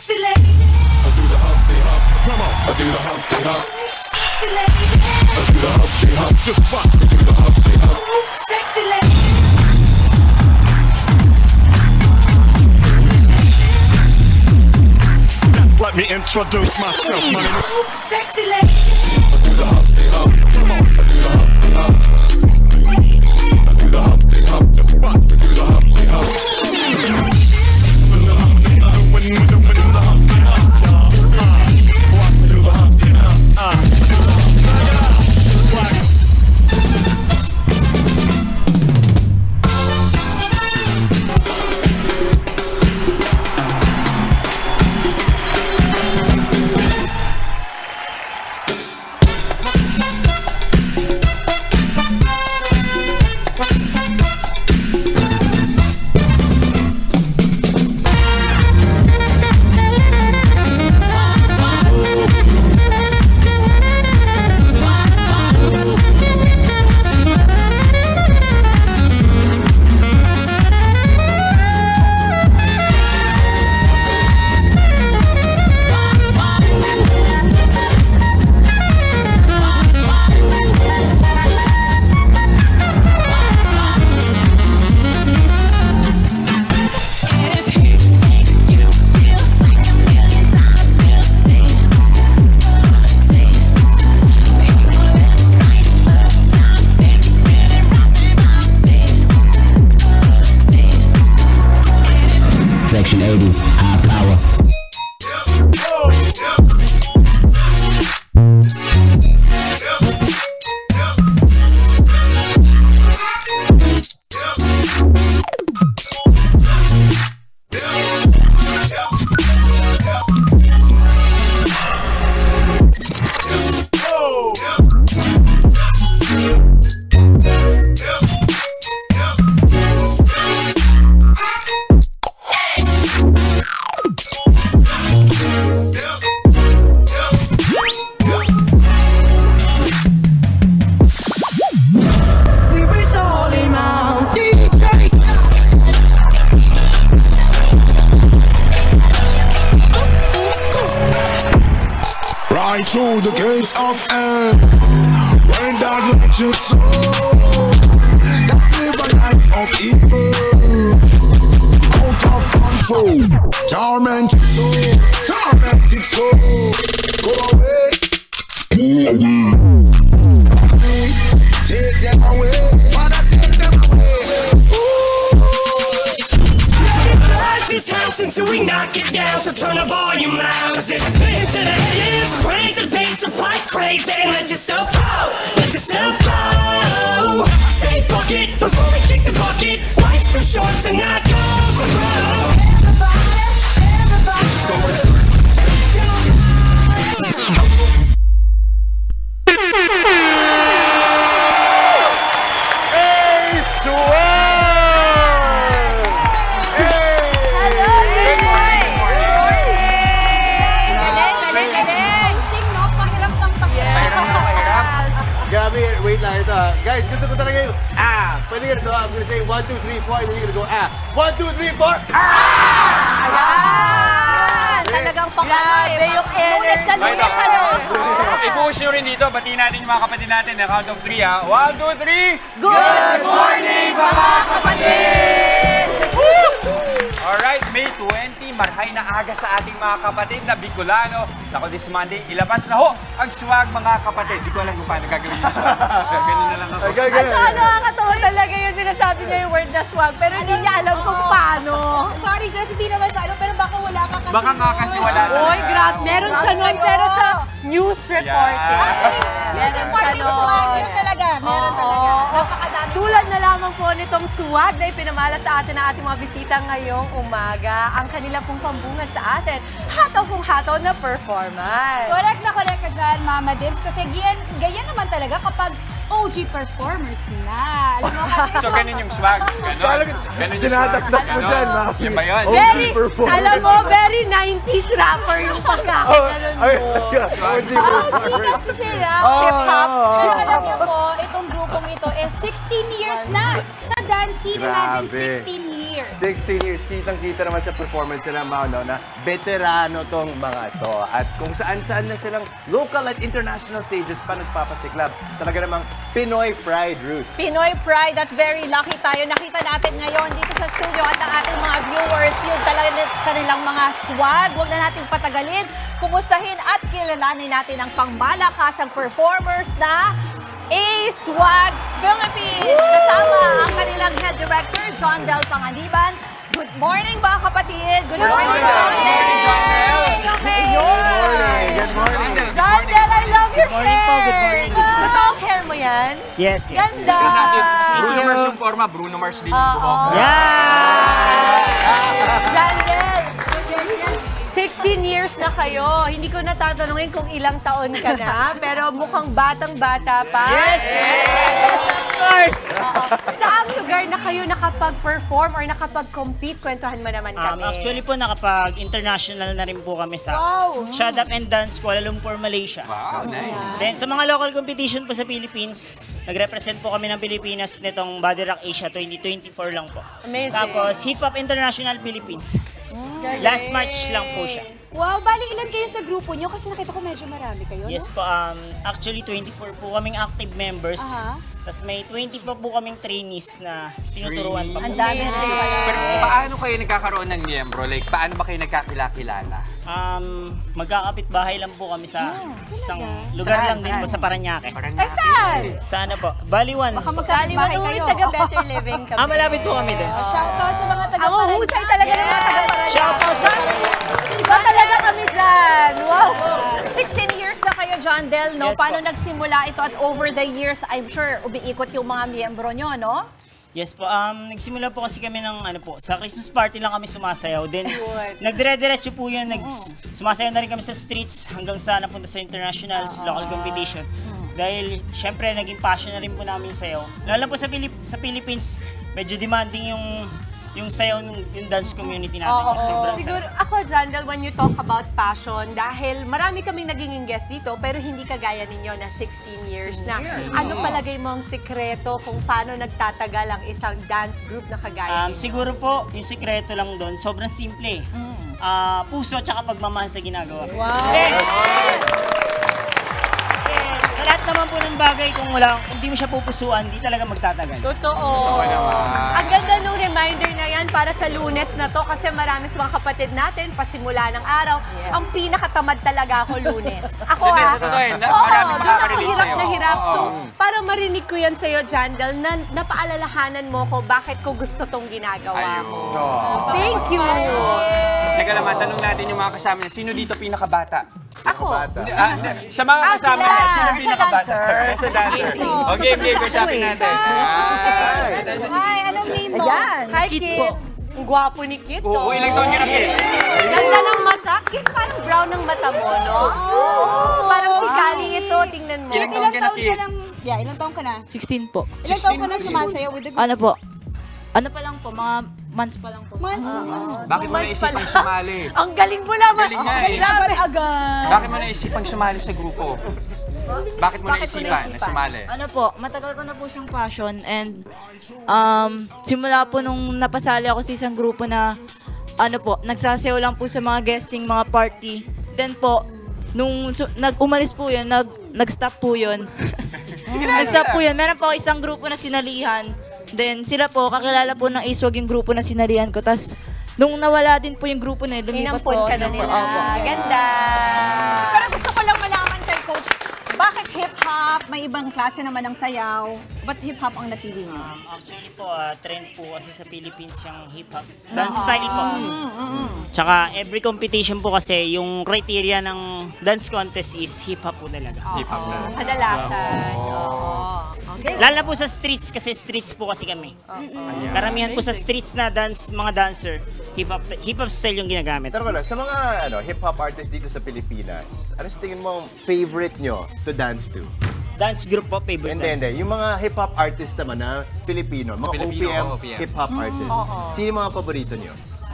Sexy lady. I do the Humpty Hump. Come on. I do the Humpty Hump. Sexy lady. I do the Humpty Hump. Just watch me do the Humpty Hump. Sexy lady. Just let me introduce myself, my name is Sexy lady. I do the Humpty Hump. Come on. I do the Humpty Hump. Sexy lady. I do the Humpty Hump. Just watch me do the Humpty Hump. Section 80, high power. Right through the gates of hell, when that wretched soul that live a life of evil, out of control, tormented soul, go away, take them away, Father, take them away. This house until we knock it down, so turn the volume loud, cause it's spin to the ears, crank the bass up like crazy, and let yourself go, let yourself go. Say fuck it, before we kick the bucket, life's too short to not go for broke. Wait lang, ito guys, gusto ko talaga yung pwede ganito I'm gonna say 1, 2, 3, 4 and then you're gonna go 1, 2, 3, 4 Ayan! Talagang grabe yung energy. Lunes sa loob. I-push nyo rin dito, batiin natin yung mga kapatid natin. Count of 3 ha. 1, 2, 3! Good morning mga kapatid! Alright, May 20, marhay na aga sa ating mga kapatid na Bicolano. Ako this Monday, ilabas na ho ang swag mga kapatid. Di ko alam kung paano gagawin yung swag. Ganun na lang ako. At nakakatawa talaga yung sinasabi niya yung word na swag, pero hindi niya alam kung paano. Sorry, Jess, hindi naman sa ano, pero baka wala ka kasi. Baka nga kasi wala na. Oy, grabe. Meron siya nun, pero sa news reporting. Actually, news reporting swag, yun talaga. Meron talaga. Napakadami. Tulad na lamang po nitong swag na ipinamala sa atin ng ating mga bisita ngayong umaga. Ang kanila pong pambungad sa atin. Hataw kung hataw na performance. Correct ka dyan, Mama Dibs. Kasi ganyan naman talaga kapag OG performers na. Alam mo kasi... So, ganun yung swag. Ganun yung swag. Yun ba yun? Alam mo, very 90s rapper yung pagkakaganon mo. OG kasi sila. Hip-hop. Pero alam niyo po, itong grupong ito 16 years na sa dance scene. Imagine 16 years. years. 16 years. Kitang-kita naman sa performance nila, Mao, no, na veterano tong mga to. At kung saan-saan na silang local at international stages pa nagpapasiklab. Talaga namang Pinoy Pride, Ruth. Pinoy Pride at very lucky tayo. Nakita natin ngayon dito sa studio at ang ating mga viewers yung talaga kanilang mga swag. Huwag na natin patagalin. Kumustahin at kilalanin natin ang pangmalakasang performers na A-Swag Philippines. Kasama ang kanilang head director, John Del Panganiban. Good morning mga kapatid. Good morning, John Del. Good morning. Good morning. John Del, I love your hair. Good morning po, good morning. Ito ang hair mo yan? Yes, yes. Ganda. Bruno Mars yung forma, Bruno Mars din yung buhok. John Del, 16 years na kayo. Hindi ko natatanungin kung ilang taon ka na, pero mukhang batang-bata pa. Yes, of course. Saan lugar na kayo nakapag-perform or nakapag-compete? Kwentuhan mo naman kami. Actually po, nakapag-international na rin po kami sa Shut Up and Dance, Kuala Lumpur, Malaysia. Wow, nice. Then sa mga local competition po sa Philippines, nag-represent po kami ng Pilipinas nitong Body Rock Asia 2024 lang po. Amazing. Tapos Hip Hop International Philippines. Last March lang po siya. Wow, bali ilan kayo sa grupo nyo? Kasi nakita ko medyo marami kayo, Yes no? po, actually 24 po kaming active members. Aha. Tapos may 20 pa po kaming trainees na tinuturuan pa po. Ang dami na Pero paano kayo nagkakaroon ng miyembro? Like, paano ba kayo nagkakilala? Magkakapit bahay lang po kami sa isang lugar lang din po sa Paranaque. Ay, saan? Sana po. Baliwan. Baka magkalibahay kayo. Taga Better Living kami. Malapit po kami din. Shoutout sa mga taga Ang uhusay talaga ng mga taga-Paranaque. Shoutout sa Paranaque. Iba talaga kami dyan. Wow. 16 years na kayo, John Del, no? Yes, Paano po. nagsimula ito at over the years, I'm sure, umiikot yung mga miyembro nyo, no? Yes po, nagsimula po kasi kami ng sa Christmas party lang kami sumasayaw. Then, nagdire-diretso po yun, sumasayaw na rin kami sa streets hanggang sa napunta sa internationals, local competition. Dahil, syempre, naging passion na rin po namin yung sayaw. Lalo po sa Philippines, medyo demanding yung sayaw yung dance community natin. Sobrang Siguro, ako, John Del, when you talk about passion, dahil marami kaming naging guest dito, pero hindi kagaya ninyo na 16 years na. Ano palagay mo ang sikreto kung paano nagtatagal ang isang dance group na kagaya ninyo? Siguro po, yung sikreto lang doon, sobrang simple. Puso at saka pagmamahal sa ginagawa. Wow! Kasi sa lahat naman po ng bagay, kung di mo siya pupusuan, di talaga magtatagal. Totoo. Ang ganda nung reminder na yan para sa Lunes na to kasi marami sa mga kapatid natin, pasimula ng araw, ang pinakatamad talaga ako Lunes. Ako Sa totoo yun, maraming makaka-relate sa'yo. na hirap. So, para marinig ko yan sa'yo, Jandal, na napaalalahanan mo ko bakit ko gusto tong ginagawa mo. Thank you! Teka naman, tanong natin yung mga kasama niya. Sino dito pinakabata? Ako. Sa mga kasama niya, sino pinakabata? Sa dancer. Okay, usapin natin. Hi, anong name mo? Ayan. Hi, Kit. Ang gwapo ni Kit. Oo, ilang taon ka na, Kit? Ganda ng mata. Kit, parang brown ng mata mo, no? Parang si Kali ito. Tingnan mo. Ilang taon ka lang? Yeah, ilang taon ka na? 16 po. Ilang taon ka na sumasayaw with the group? Ano po? Ano pa lang po, mga months pa lang po. Months. Bakit mo naisipang sumali? Ang galing mo naman. Galing nga eh. Agad-agad. Bakit mo naisipang sumali sa grupo? Bakit mo naisipan na sumali? Ano po, matagal ko na po siyang passion and simula po nung napasali ako sa isang grupo na nagsasayaw lang po sa mga guesting, mga party. Then po, nung umalis po yun, nag-stop po yun. Nag-stop po yun. Meron po isang grupo na sinalihan. Then sila po, kakilala po ng A-Swag yung grupo na sinalihan ko. Tapos nung nawala din po yung grupo na yun, lumipat po. Inampun ka na nila. Ganda. Pero gusto ko lang malaman kay Coach, bakit hip-hop? May ibang klase naman ng sayaw. Ba't hip-hop ang napili niyo? Actually po, trend po kasi sa Philippines yung hip-hop. Dance style po. Tsaka every competition po kasi yung criteria ng dance contest is hip-hop po talaga. Hip-hop na. Kadalasan. Okay. Lalo na po sa streets kasi streets po kasi kami. Karamihan po sa streets na mga dancer, hip-hop style yung ginagamit. Pero sa mga hip-hop artists dito sa Pilipinas, ano sa tingin mo ang favorite nyo to dance to? Dance group po, favorite dance. Hindi. Yung mga hip-hop artists naman na Filipino, mga OPM hip-hop artists. Sino yung mga paborito nyo?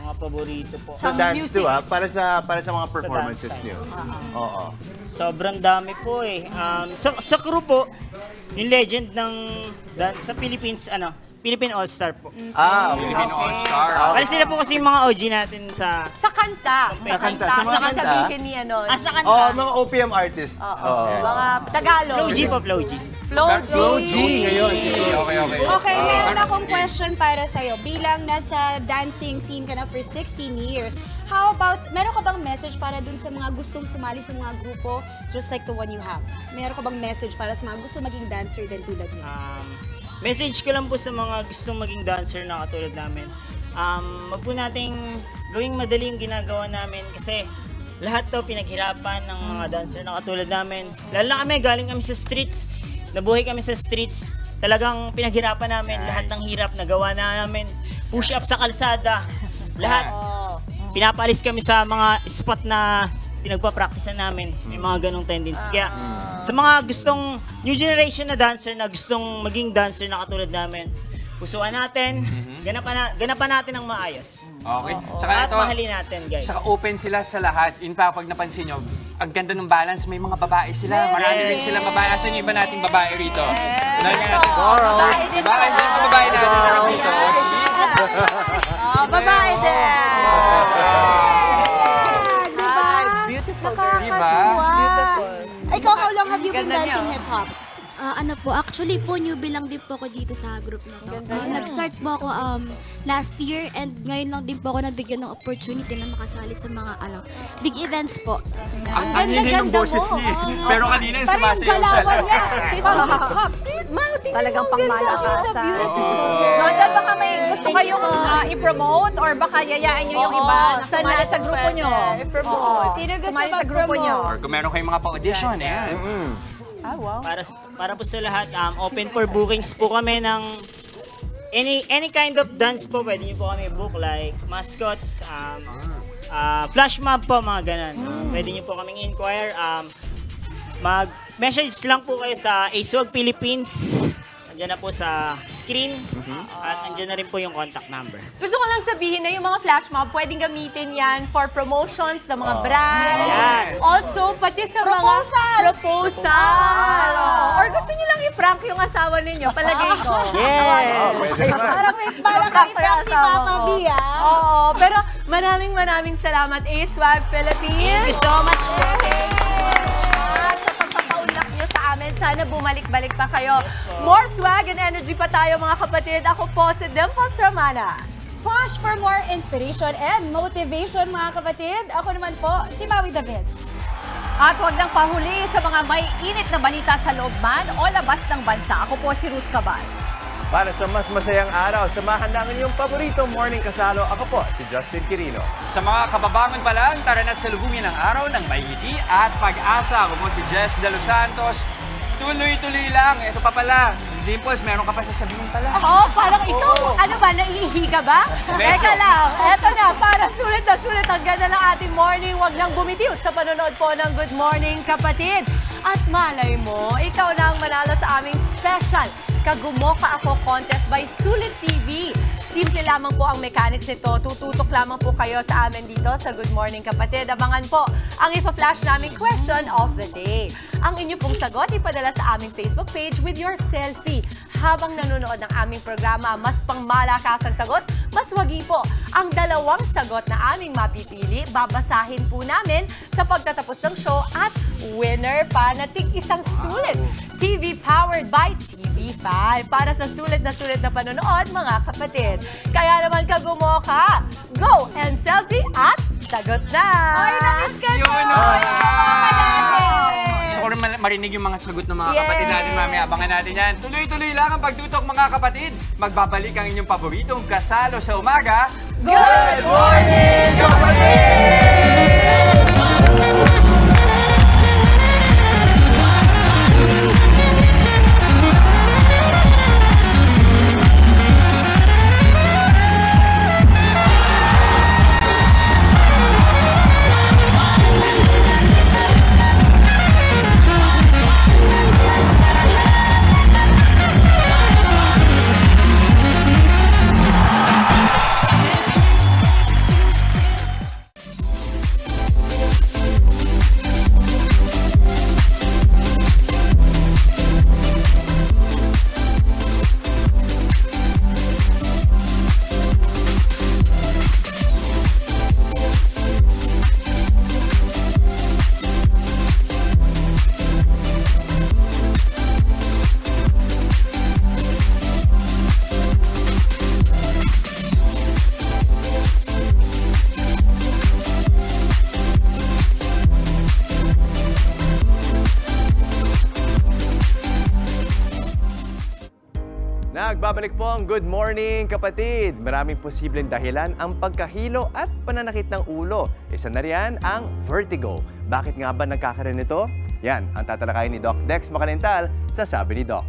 Mga paborito po. So dance to para sa mga performances nyo. Oo. Sobrang dami po eh. Sa crew po, yung legend ng sa Philippines, Philippine All-Star po. Okay. Philippine All-Star. Kaya sila po kasi yung mga OG natin sa... Sa kanta. Sa kanta. Sa Sa mga mga kanta. sabihin ni ano. Sa kanta. Oh, mga OPM artists. Mga Tagalog. Flow G po, Flow G. Flow G. Ngayon. Okay. Okay, meron akong question para sa'yo. Bilang nasa dancing scene ka na for 16 years, how about, meron ka bang message para dun sa mga gustong sumali sa mga grupo, just like the one you have? Meron ka bang message para sa mga gustong maging dancer din tulad niya? Message ko lang po sa mga gustong maging dancer na katulad namin. Wag po nating gawing madali yung ginagawa namin kasi lahat to pinaghirapan ng mga dancer na katulad namin. Lalo na kami, galing kami sa streets, nabuhay kami sa streets. Talagang pinaghirapan namin, lahat ng hirap nagawa na namin. Push up sa kalsada, lahat. Pinapalis kami sa mga spot na pinagpa-practicean namin. May mga ganong tendency. Kaya sa mga gustong new generation na dancer na gustong maging dancer na katulad namin, pusuan natin, ganapan natin ng maayos. Okay. At mahalin natin, guys. Saka open sila sa lahat. In fact, pag napansin nyo, ang ganda ng balance, may mga babae sila. Marami rin silang babae. Asan yung iba nating babae rito? Unahin natin. Babae sila mga babae natin na rito. Babae din. Beautiful. Ikaw, how long have you been dancing hip-hop? Ano po, actually po, newbie lang din po ako dito sa group na to. Nag-start po ako last year and ngayon lang din po ako nabigyan ng opportunity na makasali sa mga big events po. Ang hingay ng boses niya eh. Pero kanina yung sumasayaw siya. She's so hop. Talagang pangmalakasan. She's so beautiful. Nondan, baka may gusto kayong i-promote or baka yayain nyo yung iba na sumali sa grupo nyo? I-promote. Sino gusto Sumali sa grupo nyo? Or kung meron kayong mga pa-audition, ayan. Wow. Para po sa lahat, open for bookings po kami ng any kind of dance po. Pwede nyo po kami book like mascots, flash mob po, mga ganon. Pwede nyo po kaming inquire. Mag-message lang po kayo sa ASWAG Philippines. Andiyan na po sa screen. At andiyan na rin po yung contact number. Gusto ko lang sabihin na yung mga flash mob, pwedeng gamitin yan for promotions ng mga brands. Yes. Also, pati sa mga proposal. Or gusto nyo lang i-prank yung asawa ninyo, palagay ko. Pwede naman. Parang may parang i-prank si Papa B, Oo, pero maraming salamat, ASWAG Philippines. Thank you so much po. Sa pagpapaunlak nyo sa amin, sana bumalik-balik pa kayo. More swag and energy pa tayo, mga kapatid. Ako po si Dimples Romana. Push for more inspiration and motivation, mga kapatid. Ako naman po, si Maui David. At huwag nang pahuli sa mga may init na balita sa loob man o labas ng bansa. Ako po si Ruth Cabal. Para sa mas masayang araw, samahan namin yung paboritong morning kasalo. Ako po, si Justin Quirino. Sa mga kababangon pa lang, tara na't salubungin ang araw ng may ngiti at pag-asa. Ako po si Jess De Los Santos. Tuloy-tuloy lang. Ito pa pala. Dimples, meron ka pa sasabihin pala. Oo, parang ikaw, ano ba, naiihiga ba? Teka lang, eto na, para sulit na sulit ang ganda ng ating morning. Huwag nang bumitiw sa panonood po ng Good Morning, kapatid. At malay mo, ikaw na ang manalo sa aming special Kagumoka Ako Contest by Sulit TV. Simple lamang po ang mechanics nito. Tututok lamang po kayo sa amin dito sa Good Morning, kapatid. Abangan po ang ipa-flash naming question of the day. Ang inyo pong sagot ipadala sa aming Facebook page with your selfie. Habang nanonood ng aming programa, mas pangmalakas ang sagot, mas wagi po. Ang dalawang sagot na aming mapipili, babasahin po namin sa pagtatapos ng show at winner pa na tig-isang sulit. TV powered by TV5 para sa sulit na panonood, mga kapatid. Kaya naman kagumoka, go and selfie at sagot na! Ay, namiss ka Yun, to! Gusto ko rin marinig yung mga sagot ng mga kapatid natin. Mamaya, abangan natin yan. Tuloy-tuloy lang ang pagtutok, mga kapatid. Magbabalik ang inyong paboritong kasalo sa umaga. Good Morning, kapatid! Nagbabalik po ang Good Morning Kapatid. Maraming posibleng dahilan ang pagkahilo at pananakit ng ulo. Isa na riyan ang vertigo. Bakit nga ba nagkakaroon nito? Yan ang tatalakayin ni Doc Dex Macalental sa Sabi ni Doc.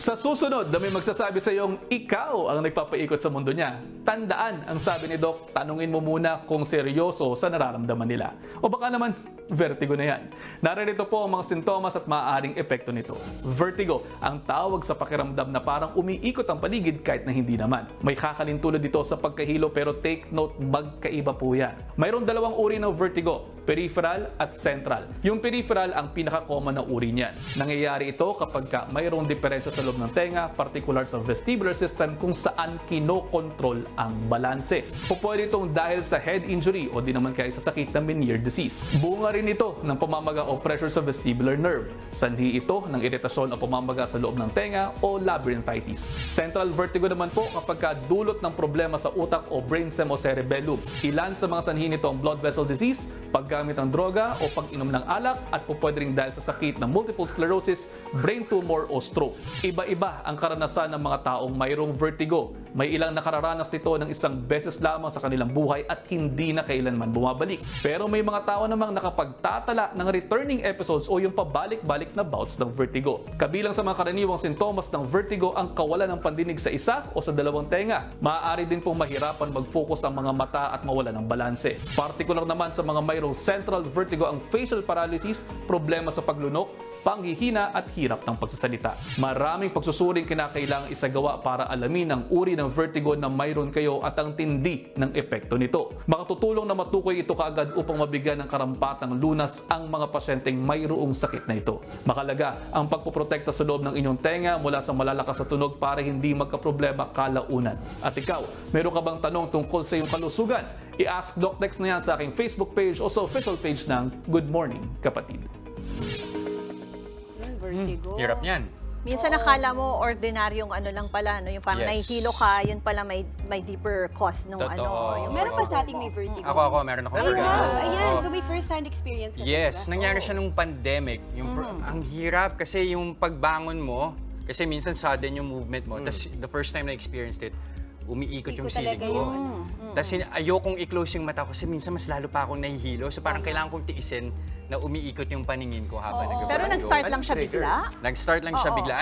Sa susunod na may magsasabi sa iyong ikaw ang nagpapaikot sa mundo niya, tandaan ang sabi ni Doc, tanungin mo muna kung seryoso sa nararamdaman nila. O baka naman, vertigo na yan. Naririto po ang mga sintomas at maaaring epekto nito. Vertigo, ang tawag sa pakiramdam na parang umiikot ang paligid kahit na hindi naman. May kakalintulad dito sa pagkahilo pero take note, magkaiba po yan. Mayroon dalawang uri ng vertigo, peripheral at central. Yung peripheral ang pinaka-common na uri niyan. Nangyayari ito kapag mayroong diferensya sa loob ng tenga, particular sa vestibular system kung saan kinokontrol ang balanse. O pwede itong dahil sa head injury o di naman kaya sa sakit na Meniere disease. Bunga rin ito ng pamamaga o pressure sa vestibular nerve. Sanhi ito ng iritasyon o pamamaga sa loob ng tenga o labyrinthitis. Central vertigo naman po kapag dulot ng problema sa utak o brainstem o cerebellum. Ilan sa mga sanhi nito ang blood vessel disease, paggamit ng droga o pag-inom ng alak at pwede rin dahil sa sakit ng multiple sclerosis, brain tumor o stroke. Iba-iba ang karanasan ng mga taong mayroong vertigo. May ilang nakararanas nito ng isang beses lamang sa kanilang buhay at hindi na kailanman bumabalik. Pero may mga tao namang nakapagtatala ng returning episodes o yung pabalik-balik na bouts ng vertigo. Kabilang sa mga karaniwang sintomas ng vertigo ang kawalan ng pandinig sa isa o sa dalawang tenga. Maaari din pong mahirapan mag-focus ang mga mata at mawala ng balanse. Partikular naman sa mga mayroong central vertigo ang facial paralysis, problema sa paglunok, panghihina at hirap ng pagsasalita. Maraming pagsusuring kinakailangang isagawa para alamin ang uri ng vertigo na mayroon kayo at ang tindi ng epekto nito. Makatutulong na matukoy ito kaagad upang mabigyan ng karampatang lunas ang mga pasyenteng mayroong sakit na ito. Makalaga ang pagpoprotekta sa loob ng inyong tenga mula sa malalakas na tunog para hindi magkaproblema kalaunan. At ikaw, meron ka bang tanong tungkol sa iyong kalusugan? I-ask Doc Dex na yan sa aking Facebook page o sa official page ng Good Morning Kapatid. Vertigo. Hirap niyan. Minsan nakala mo ordinaryong ano lang pala, no? Yung parang nahihilo ka, yun pala may deeper cause nung ano. Yung meron pa sa ating may vertigo? Ako, meron ako. Ayan, so may first-hand experience ka. Yes, nangyari siya nung pandemic. Ang hirap kasi yung pagbangon mo, kasi minsan sudden yung movement mo. Tapos the first time na experienced it, umiikot yung silid ko. Tapos ayokong i-close yung mata ko kasi minsan mas lalo pa akong nahihilo. So parang kailangan kong tiisin na umiikot yung paningin ko habang nag-vertigo. Pero nag-start lang siya bigla? Nag-start lang siya bigla.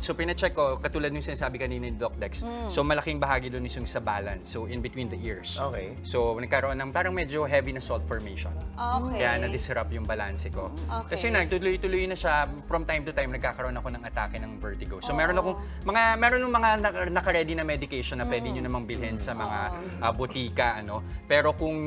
So pina-check ko, katulad nung sinasabi kanina ni Doc Dex, so malaking bahagi doon is yung sa balance. So in between the ears. Okay. So nagkaroon ng parang medyo heavy na salt formation. Okay. Kaya na-disrupt yung balance ko. Okay. Kasi nagtuloy-tuloy na siya, from time to time nagkakaroon ako ng atake ng vertigo. So meron akong meron ng mga naka-ready na medication na pwede nyo namang bilhin sa mga butika, ano. Pero kung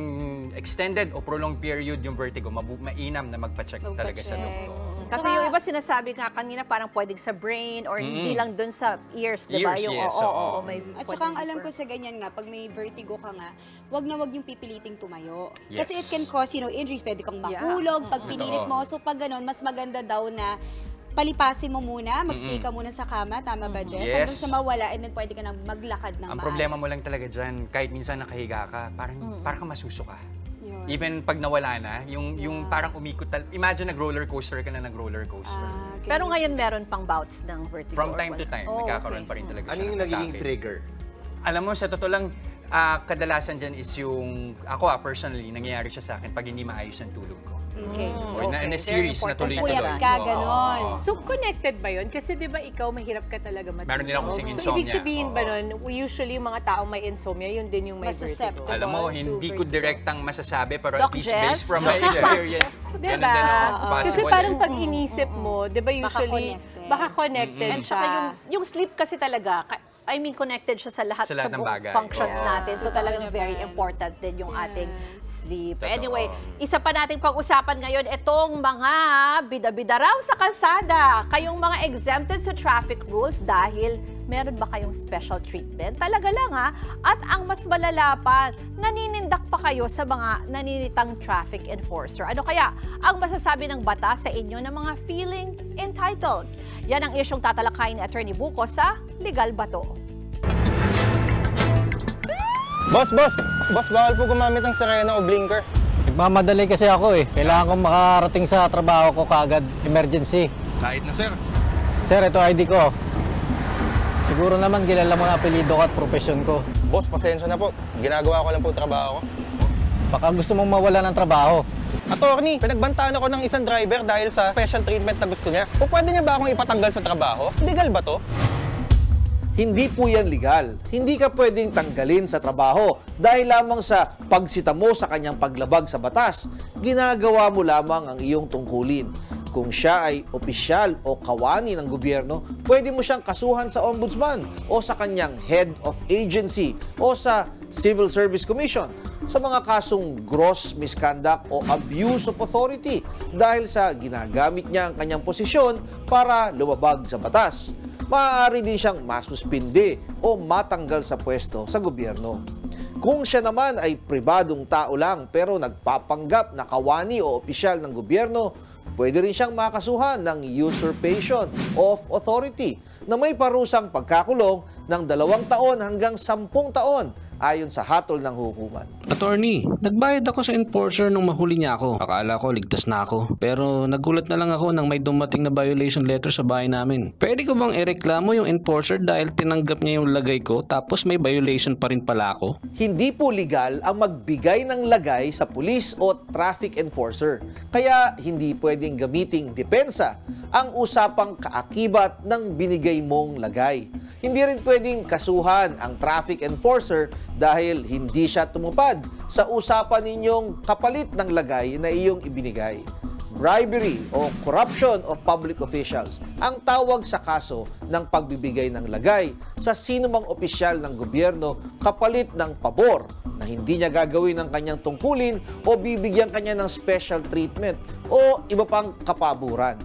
extended o prolonged period yung vertigo, mainam na magpa-check talaga sa doktor. Kasi yung iba sinasabi nga kanina parang pwedeng sa brain or hindi lang dun sa ears, di ba? Ears, Yung, yes. may At saka ang alam ko sa ganyan nga, pag may vertigo ka nga, wag na wag yung pipiliting tumayo. Yes. Kasi it can cause, injuries. Pwede kang mahulog pag pinilit mo. So pag ganun, mas maganda daw na palipasin mo muna, magstay ka muna sa kama, tama ba, Jess? Yes. Hanggang sa mawala, and then pwede ka nang maglakad ng Ang problema mo lang talaga dyan, kahit minsan nakahiga ka, parang kang masusuka. Even pag nawala na, yung parang umikot. Imagine nag-roller coaster ka na nag-roller coaster. Pero ngayon meron pang bouts ng vertigo? From time to time, nagkakaroon pa rin talaga siya. Ano yung nagiging trigger? Alam mo, sa totoo lang, kadalasan dyan is yung, ako personally, nangyayari siya sa akin pag hindi maayos ang tulog ko. Okay. Or in a series na tuloy-tuloy. Puyat ka, ganon. So, connected ba yun? Kasi di ba ikaw mahirap ka talaga matulog? Meron din ako kasing So, insomnia. ibig sabihin ba nun, usually yung mga taong may insomnia, yun din yung may vertigo? Alam mo, hindi ko direktang masasabi, pero Doc at least Jeff? based from my experience, Diba? ganun din ako. Kasi parang pag inisip mo, di ba usually, baka connected And siya. saka yung sleep kasi talaga, I mean, connected siya sa lahat ng buong bagay. functions natin. So talagang very important din yung ating sleep. Anyway, isa pa nating pag-usapan ngayon, itong mga bida-bida raw sa kalsada. Kayong mga exempted sa traffic rules dahil meron ba kayong special treatment? Talaga lang ha. At ang mas malala pa, naninindak pa kayo sa mga naninitang traffic enforcer. Ano kaya ang masasabi ng batas sa inyo ng mga feeling entitled? Yan ang isyong tatalakayin ni Attorney Buko sa Legal Bato. Boss, bawal po gumamit ng sirena o blinker. Nagmamadali kasi ako eh. Kailangan kong makarating sa trabaho ko kaagad, emergency. Kahit na, sir. Sir, ito ID ko. Siguro naman kilala mo na apelyido ko at profesyon ko. Boss, pasensya na po. Ginagawa ko lang po trabaho ko. Baka gusto mong mawala ng trabaho. Attorney, pinagbantaan ako ng isang driver dahil sa special treatment na gusto niya. O pwede niya ba akong ipatanggal sa trabaho? Legal ba to? Hindi po yan legal. Hindi ka pwedeng tanggalin sa trabaho dahil lamang sa pagsita mo sa kanyang paglabag sa batas. Ginagawa mo lamang ang iyong tungkulin. Kung siya ay opisyal o kawani ng gobyerno, pwede mo siyang kasuhan sa ombudsman o sa kanyang head of agency o sa Civil Service Commission sa mga kasong gross misconduct o abuse of authority dahil sa ginagamit niya ang kanyang posisyon para lumabag sa batas. Maaari din siyang masuspinde o matanggal sa pwesto sa gobyerno. Kung siya naman ay pribadong tao lang pero nagpapanggap na kawani o opisyal ng gobyerno, pwede rin siyang makasuhan ng usurpation of authority na may parusang pagkakulong ng 2 taon hanggang 10 taon ayon sa hatol ng hukuman. Attorney, nagbayad ako sa enforcer nung mahuli niya ako. Akala ko ligtas na ako. Pero nagulat na lang ako nang may dumating na violation letter sa bahay namin. Pwede ko bang ireklamo yung enforcer dahil tinanggap niya yung lagay ko tapos may violation pa rin pala ako? Hindi po legal ang magbigay ng lagay sa pulis o traffic enforcer. Kaya hindi pwedeng gamiting depensa ang usapang kaakibat ng binigay mong lagay. Hindi rin pwedeng kasuhan ang traffic enforcer dahil hindi siya tumupad sa usapan ninyong kapalit ng lagay na iyong ibinigay. Bribery o corruption of public officials ang tawag sa kaso ng pagbibigay ng lagay sa sinumang opisyal ng gobyerno kapalit ng pabor na hindi niya gagawin ang kanyang tungkulin o bibigyan kanya ng special treatment o iba pang kapaburan.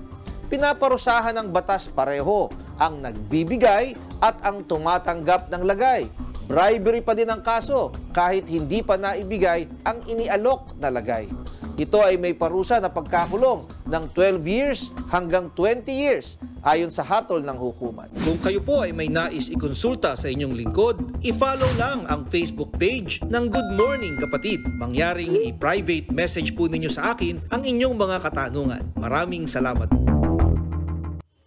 Pinaparusahan ng batas pareho ang nagbibigay at ang tumatanggap ng lagay. Bribery pa din ang kaso kahit hindi pa naibigay ang inialok na lagay. Ito ay may parusa na pagkakulong ng 12 years hanggang 20 years ayon sa hatol ng hukuman. Kung kayo po ay may nais ikonsulta sa inyong lingkod, i-follow lang ang Facebook page ng Good Morning Kapatid. Mangyaring i-private message po ninyo sa akin ang inyong mga katanungan. Maraming salamat.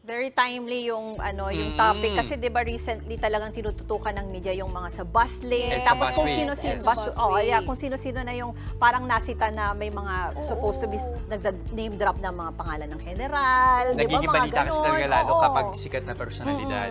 Very timely yung yung topic kasi 'di ba recently talagang tinututukan ng media yung mga sa bus lane. Yes, Tapos kung busway. sino-sino kung sino-sino na yung parang nasita na may mga supposed to be nagda-name drop na mga pangalan ng general, 'di ba? Nagiging Mga balita kasi ganon. talaga lalo Oo. kapag sikat na personalidad.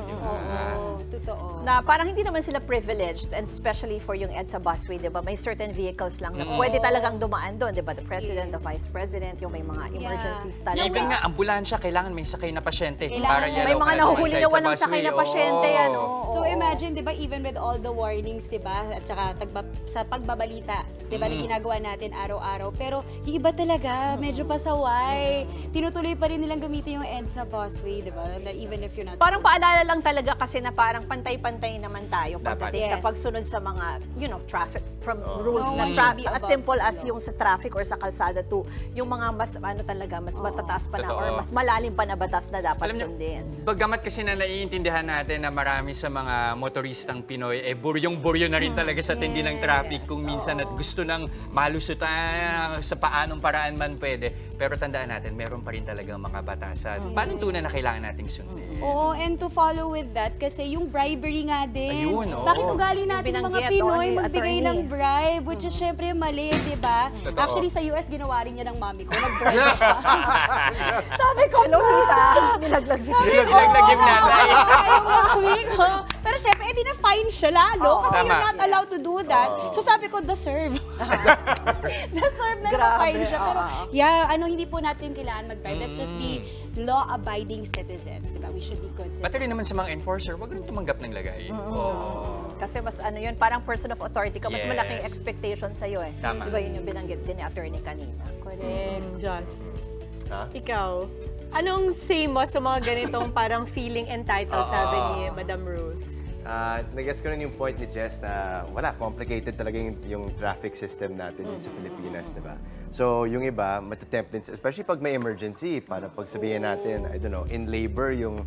Totoo. Na parang hindi naman sila privileged and especially for yung EDSA busway, 'di ba? May certain vehicles lang na pwede talagang dumaan doon, 'di ba? The president, the vice president, yung may mga emergencies talaga. Even nga ambulansya kailangan may sakay na pasyente. Para may mga nahuhuli na walang sakay na pasyente yan. So imagine, 'di ba, even with all the warnings, 'di ba, at saka sa pagbabalita, 'di ba, na ginagawa natin araw-araw, pero yung iba talaga medyo pasaway. Tinutuloy pa rin nilang gamitin yung EDSA busway, 'di ba? Even if you're not. Parang paalala lang talaga kasi na parang pantay-pantay naman tayo pagdating sa Yes. pagsunod sa mga, traffic from rules No na one should be as above simple the as law. yung sa traffic or sa kalsada to yung mga mas talaga mas matataas pa na Totoo. or mas malalim pa na batas na dapat Alam niyo, sundin. Bagamat kasi na naiintindihan natin na marami sa mga motoristang Pinoy, buryong-buryo na rin talaga sa tindi ng traffic kung minsan at gusto nang malusutan sa paanong paraan man pwede. Pero tandaan natin, meron pa rin talagang mga batasan. Panuntunan na kailangan nating sundin. Oo, and to follow with that, kasi yung bribery nga din. Ayun, oo. Bakit ugali natin Yung mga binanggit, Pinoy ni magbigay attorney. ng bribe, which is syempre mali, di ba? Totoo. Actually, sa US, ginawa rin niya ng mami ko. Nag-bribe siya. Sabi ko, Hello, tita. Nilaglag si Sabi ko, Nilaglag yung nanay. yung mami ko. Pero syempre, edi na-fine siya lalo kasi Tama. you're not allowed to do that. So sabi ko, deserve. Deserve na na-fine siya. Pero yeah, hindi po natin kailangan mag-bribe. Let's just be law-abiding citizens. Diba? We should be good citizens. Pati rin naman sa mga enforcer, wag rin tumanggap ng lagay. Kasi mas yun, parang person of authority ka, mas Yes. malaking expectation sa'yo eh. Tama. Di ba yun yung binanggit din ni attorney kanina? Correct, Joss. Ha? Ikaw, anong say mo sa mga ganitong parang feeling entitled, sabi ni Madam Ruth? Nagets ko rin yung point ni Jess na complicated talaga yung traffic system natin sa Pilipinas, di ba? So, yung iba, matatempt din, especially pag may emergency, para pag sabihin natin, I don't know, in labor yung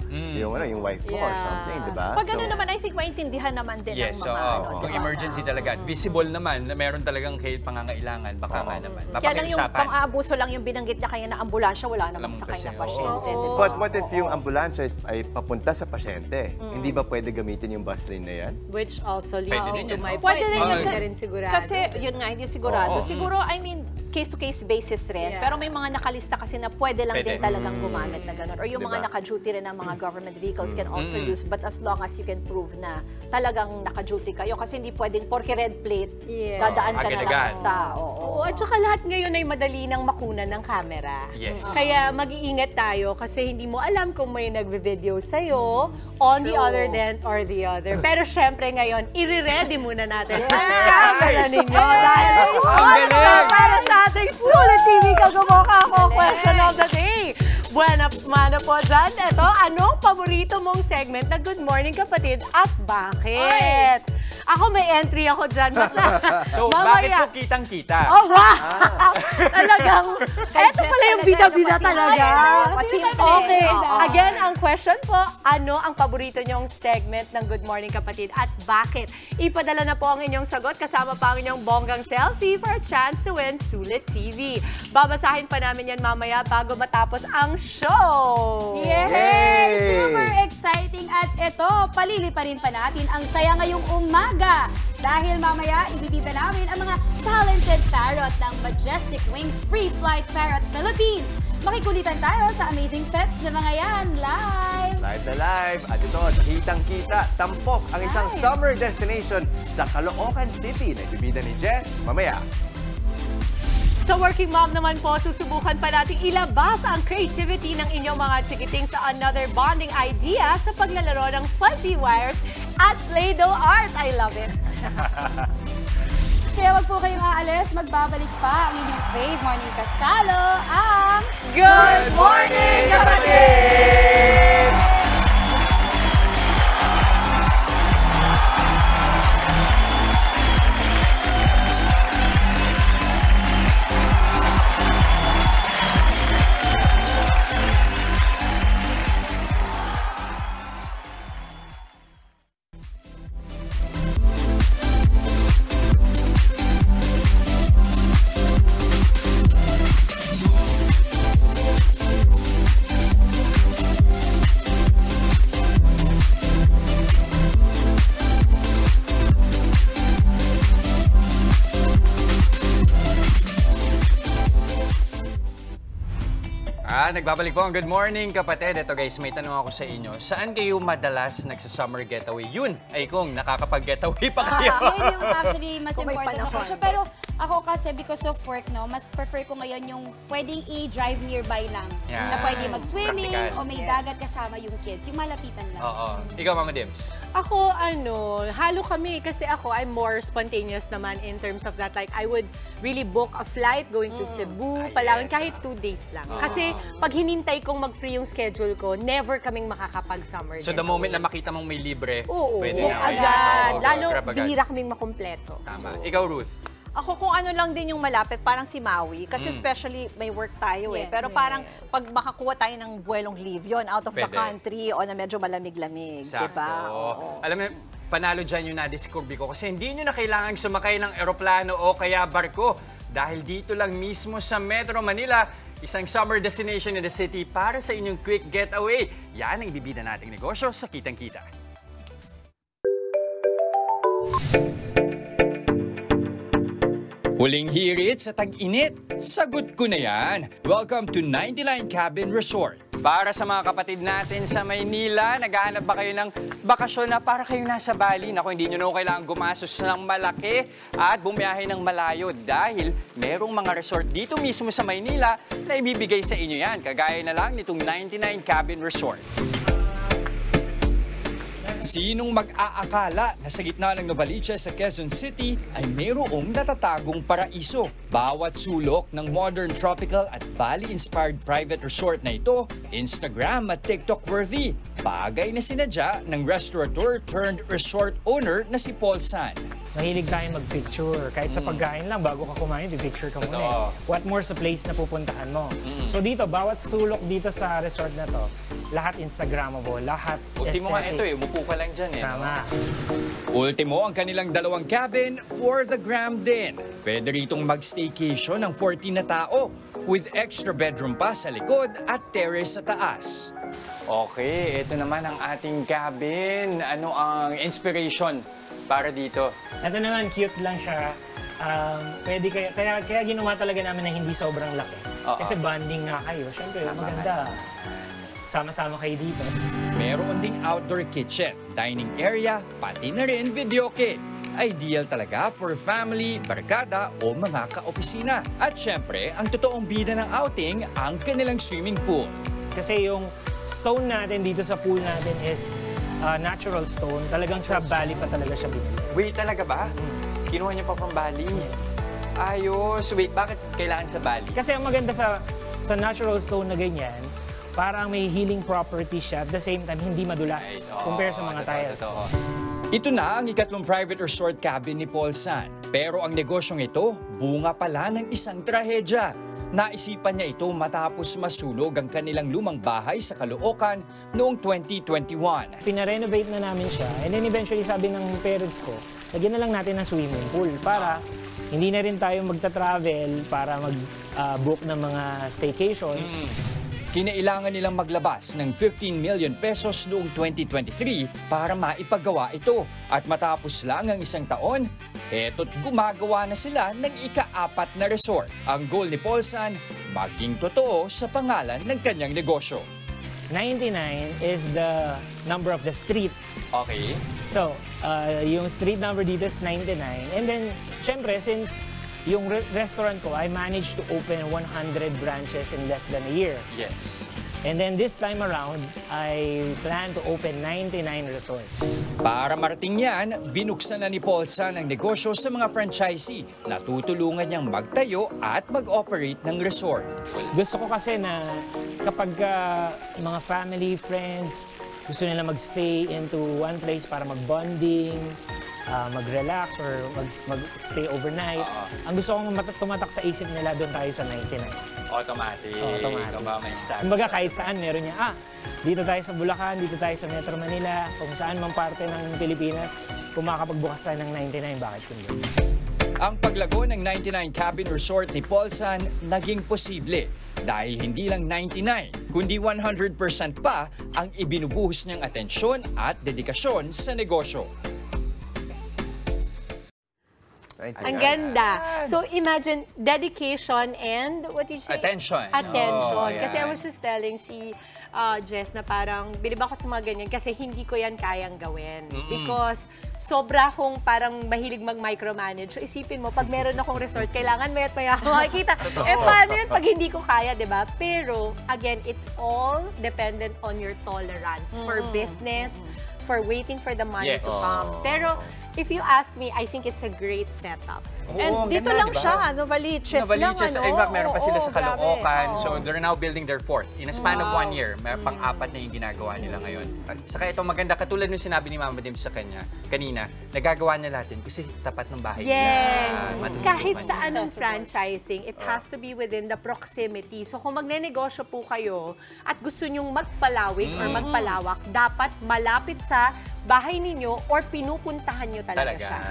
wife mo or something, di ba? Pag gano'n naman, I think maintindihan naman din ng mga kung emergency talaga, visible naman na meron talagang pangangailangan, baka nga naman. Kaya lang yung pang-aabuso lang yung binanggit niya kaya na ambulansya, wala namang sakay na pasyente. But what if yung ambulansya ay papunta sa pasyente? Hindi ba pwede gamitin yung bus lane na yan? Which also leads to my point. Pwede rin sigurado. Kasi yun nga, hindi sigurado. Siguro, I mean, case-to-case basis rin. Pero may mga nakalista kasi na pwede lang din talagang gumamit na gano'n. Or yung mga naka-duty rin ng mga government vehicles can also use, but as long as you can prove na talagang naka-duty kayo. Kasi hindi pwedeng porke red plate, dadaan ka na lang basta. Oo, at saka lahat ngayon ay madali nang makunan ng camera. Kaya mag-iingat tayo kasi hindi mo alam kung may nagbe-video sa'yo on the other than or the other. Pero syempre ngayon, i-ready muna natin ang camera ninyo. Dahil para sa ating Sulit TV Kagumokha ako, question of the day. Buena mana po dyan. Ito, anong paborito mong segment na Good Morning Kapatid at bakit? Ako may entry ako dyan. So, bakit po kitang-kita? Oh, wow! Talagang, eto pala yung bida-bida talaga. Okay, again, ang question po, ano ang paborito nyong segment ng Good Morning Kapatid at bakit? Ipadala na po ang inyong sagot kasama pa ang inyong bonggang selfie for a chance to win Sulit TV. Babasahin pa namin yan mamaya bago matapos ang show. Yay! Super exciting at ito, paliliparin pa natin ang saya ngayong umaga. Dahil mamaya, ibibida namin ang mga talented parrot ng Majestic Wings Free Flight Parrot Philippines. Makikulitan tayo sa amazing pets na mga yan, live! Live na live! At ito, kitang-kita, tampok ang isang summer destination sa Caloocan City na ibibida ni Jess mamaya. Sa Working Mom naman po, susubukan pa nating ilabas ang creativity ng inyong mga chikiting sa another bonding idea sa paglalaro ng fuzzy wires at Play-Doh art. I love it! Kaya wag po kayong aalis, magbabalik pa ang inyong fave morning kasalo, ang Good Morning Kapatid! Nagbabalik po ang Good Morning Kapatid. Ito guys, may tanong ako sa inyo. Saan kayo madalas nagsa-summer getaway? Yun ay kung nakakapag-getaway pa kayo. Yun yung actually mas important na question. Pero ako kasi because of work, no, mas prefer ko ngayon yung pwedeng i-drive nearby lang. Na pwede mag-swimming o may dagat kasama yung kids. Yung malapitan lang. Oo. Ikaw, Mama Dims? Ako, halo kami kasi ako, I'm more spontaneous naman in terms of that. Like, I would really book a flight going to Cebu, Palawan, kahit 2 days lang. Kasi pag hinintay kong mag-free yung schedule ko, never kaming makakapag-summer. So the moment na makita mong may libre, pwede na. Agad. Lalo, bihira kaming makumpleto. Tama. Ikaw, Ruth? Ako kung ano lang din yung malapit, parang si Maui. Kasi especially may work tayo eh. Pero parang pag makakuha tayo ng buwelong leave, yon out of the country o na medyo malamig-lamig. Diba? Alam mo, panalo dyan yung na-discover ko. Kasi hindi nyo na kailangan sumakay ng eroplano o kaya barko. Dahil dito lang mismo sa Metro Manila, isang summer destination in the city para sa inyong quick getaway. Yan ang ibibida nating negosyo sa Kitang-Kita. Huling hirit sa tag-init. Sagot ko na yan. Welcome to 99 Cabin Resort. Para sa mga kapatid natin sa Maynila, naghahanap ba kayo ng bakasyon na para kayo nasa Bali? Naku, hindi nyo na kailangan gumastos ng malaki at bumiyahe ng malayo dahil merong mga resort dito mismo sa Maynila na ibibigay sa inyo yan. Kagaya na lang nitong 99 Cabin Resort. Sinong mag-aakala na sa gitna ng Novaliches sa Quezon City ay mayroong natatagong paraiso? Bawat sulok ng modern tropical at Bali-inspired private resort na ito, Instagram at TikTok worthy. Bagay na sinadya ng restaurateur turned resort owner na si Paul San. mahilig tayong mag-picture. Kahit sa pagkain lang, bago ka kumain, picture ka muna eh. What more sa place na pupuntahan mo. So dito, bawat sulok dito sa resort na to, lahat Instagrammable, lahat Ultimo nga ito aesthetic. Umupo ka lang dyan Tama. Ultimo ang kanilang dalawang cabin for the gram din. Pwede ritong mag-staycation ng 14 na tao with extra bedroom pa sa likod at terrace sa taas. Okay, ito naman ang ating cabin. Ano ang inspiration para dito? Ito naman, cute lang siya. Pwede kaya ginawa talaga namin na hindi sobrang laki. Kasi bonding nga kayo. Siyempre, maganda. Sama-sama kayo dito. Meron ding outdoor kitchen, dining area, pati na rin videoke. Ideal talaga for family, barkada o mga ka-opisina. At syempre, ang totoong bida ng outing, ang kanilang swimming pool. Kasi yung stone natin dito sa pool natin is natural stone. Talagang sa Bali pa talaga siya binili. Wait, talaga ba? Kinuha niyo pa from Bali? Ayos. Wait, bakit kailangan sa Bali? Kasi ang maganda sa natural stone na ganyan, parang may healing property siya at the same time hindi madulas compare sa mga tiles. Ito na ang ikatlong private resort cabin ni Paul San. Pero ang negosyong ito, bunga pala ng isang trahedya. Naisipan niya ito matapos masunog ang kanilang lumang bahay sa Caloocan noong 2021. Pina-renovate na namin siya and then eventually sabi ng parents ko, lagyan na lang natin ng swimming pool para hindi na rin tayo magta-travel para mag-book ng mga staycation. Kinailangan nilang maglabas ng 15 million pesos noong 2023 para maipagawa ito. At matapos lang ang isang taon, eto't gumagawa na sila ng ika-4 na resort. Ang goal ni Paul San, maging totoo sa pangalan ng kanyang negosyo. 99 is the number of the street. Okay. So, yung street number dito is 99. And then, syempre, since yung restaurant ko, I managed to open 100 branches in less than a year. Yes. And then this time around, I plan to open 99 resorts. Para marating yan, binuksan na ni Paul San ang negosyo sa mga franchisee na tutulungan niyang magtayo at mag-operate ng resort. Gusto ko kasi na kapag mga family, friends, gusto nila mag-stay into one place para mag-bonding, mag-relax or mag-stay overnight. Ang gusto kong tumatak sa isip nila, doon tayo sa 99. Automatic. Automatic. Ba, may start. Kumbaga kahit saan meron niya, dito tayo sa Bulacan, dito tayo sa Metro Manila, kung saan mang parte ng Pilipinas, kung makakapagbukas tayo ng 99, bakit hindi? Ang paglago ng 99 Cabin Resort ni Paul San naging posible dahil hindi lang 99, kundi 100% pa ang ibinubuhos niyang atensyon at dedikasyon sa negosyo. Ang ganda. So imagine dedication and what did you say? Attention. Attention. Oh, kasi I was just telling si Jess na parang bilib ako sa mga ganyan kasi hindi ko yan kayang gawin. Because sobra akong parang mahilig mag-micromanage. So isipin mo, pag meron akong resort, kailangan may at may ako makikita. Paano yun pag hindi ko kaya, di ba? Pero again, it's all dependent on your tolerance for business, for waiting for the money to come. Pero if you ask me, I think it's a great setup. And dito lang siya, Novaliches lang. In fact, meron pa sila sa grabe. Caloocan. So, they're now building their fourth. In a span of 1 year, may pang-4 na yung ginagawa nila ngayon. Saka ito maganda, katulad nung sinabi ni Mama Dim sa kanya, kanina, nagagawa niya natin kasi tapat ng bahay nila. Yes. Kahit sa anong franchising, it has to be within the proximity. So, kung magne-negosyo po kayo at gusto nyong magpalawig or magpalawak, dapat malapit sa bahay ninyo or pinupuntahan nyo talaga siya.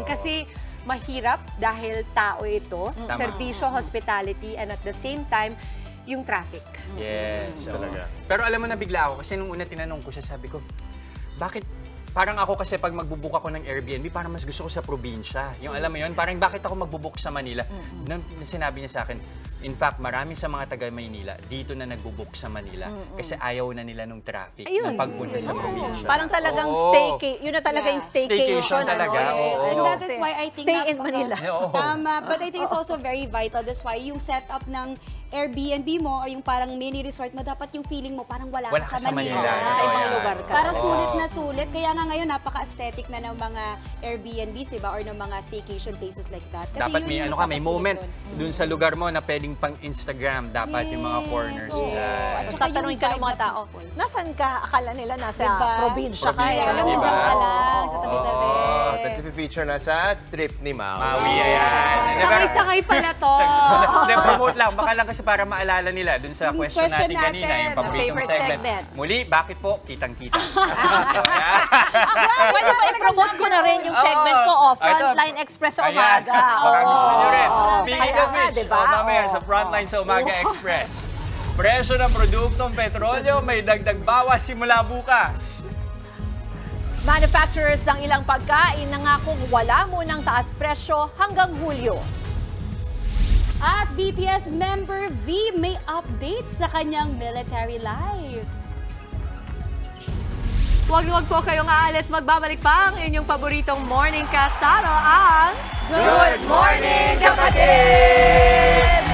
Kasi mahirap dahil tao ito, serbisyo, hospitality, and at the same time, yung traffic. Yes. Talaga. Pero alam mo na bigla ako kasi nung una tinanong ko siya, sabi ko, bakit? Parang ako kasi pag magbubook ako ng Airbnb, parang mas gusto ko sa probinsya. Yung alam mo yun, parang bakit ako magbubook sa Manila? Nung sinabi niya sa akin, in fact, marami sa mga taga-Maynila, dito na nagbubook sa Manila kasi ayaw na nila nung traffic ng pagpunta sa probinsya. Parang talagang yun na talaga yung staycation. Talaga. And that is why I think stay in Manila. Tama. But I think it's also very vital. That's why yung setup ng Airbnb mo or yung parang mini resort mo, dapat yung feeling mo parang wala ka sa Manila. Sa ibang lugar ka. Parang sulit na sulit. Kaya nga ngayon, napaka-aesthetic na ng mga Airbnbs, diba? Or ng mga staycation places like that. Kasi dapat may, may moment dun sa lugar mo na pwedeng maging pang-Instagram dapat yung mga corners dyan. At saka tatanungin ka ng mga tao, nasan ka? Akala nila nasa Diba? probinsya ka. Probinsya, Alam, diba? nandiyan ka lang sa tabi-tabi. Tapos i-feature na sa trip ni Maui. Maui, ayan. Sakay-sakay pala to. Hindi, promote lang. Baka lang kasi para maalala nila dun sa question natin kanina, yung paboritong segment. Muli, bakit po? Kitang-kita. Pwede ba i-promote ko na rin yung segment ko, Frontline Express sa umaga. Baka gusto nyo rin. Speaking of which, diba? mamaya sa Frontline sa Umaga Express. Presyo ng produktong petrolyo may dagdag bawas simula bukas. Manufacturers ng ilang pagkain nangakong wala munang taas presyo hanggang Hulyo. At BTS member V may update sa kanyang military life. Huwag po kayong aalis. Magbabalik pa ang inyong paboritong morning kasalo ang Good Morning Kapatid!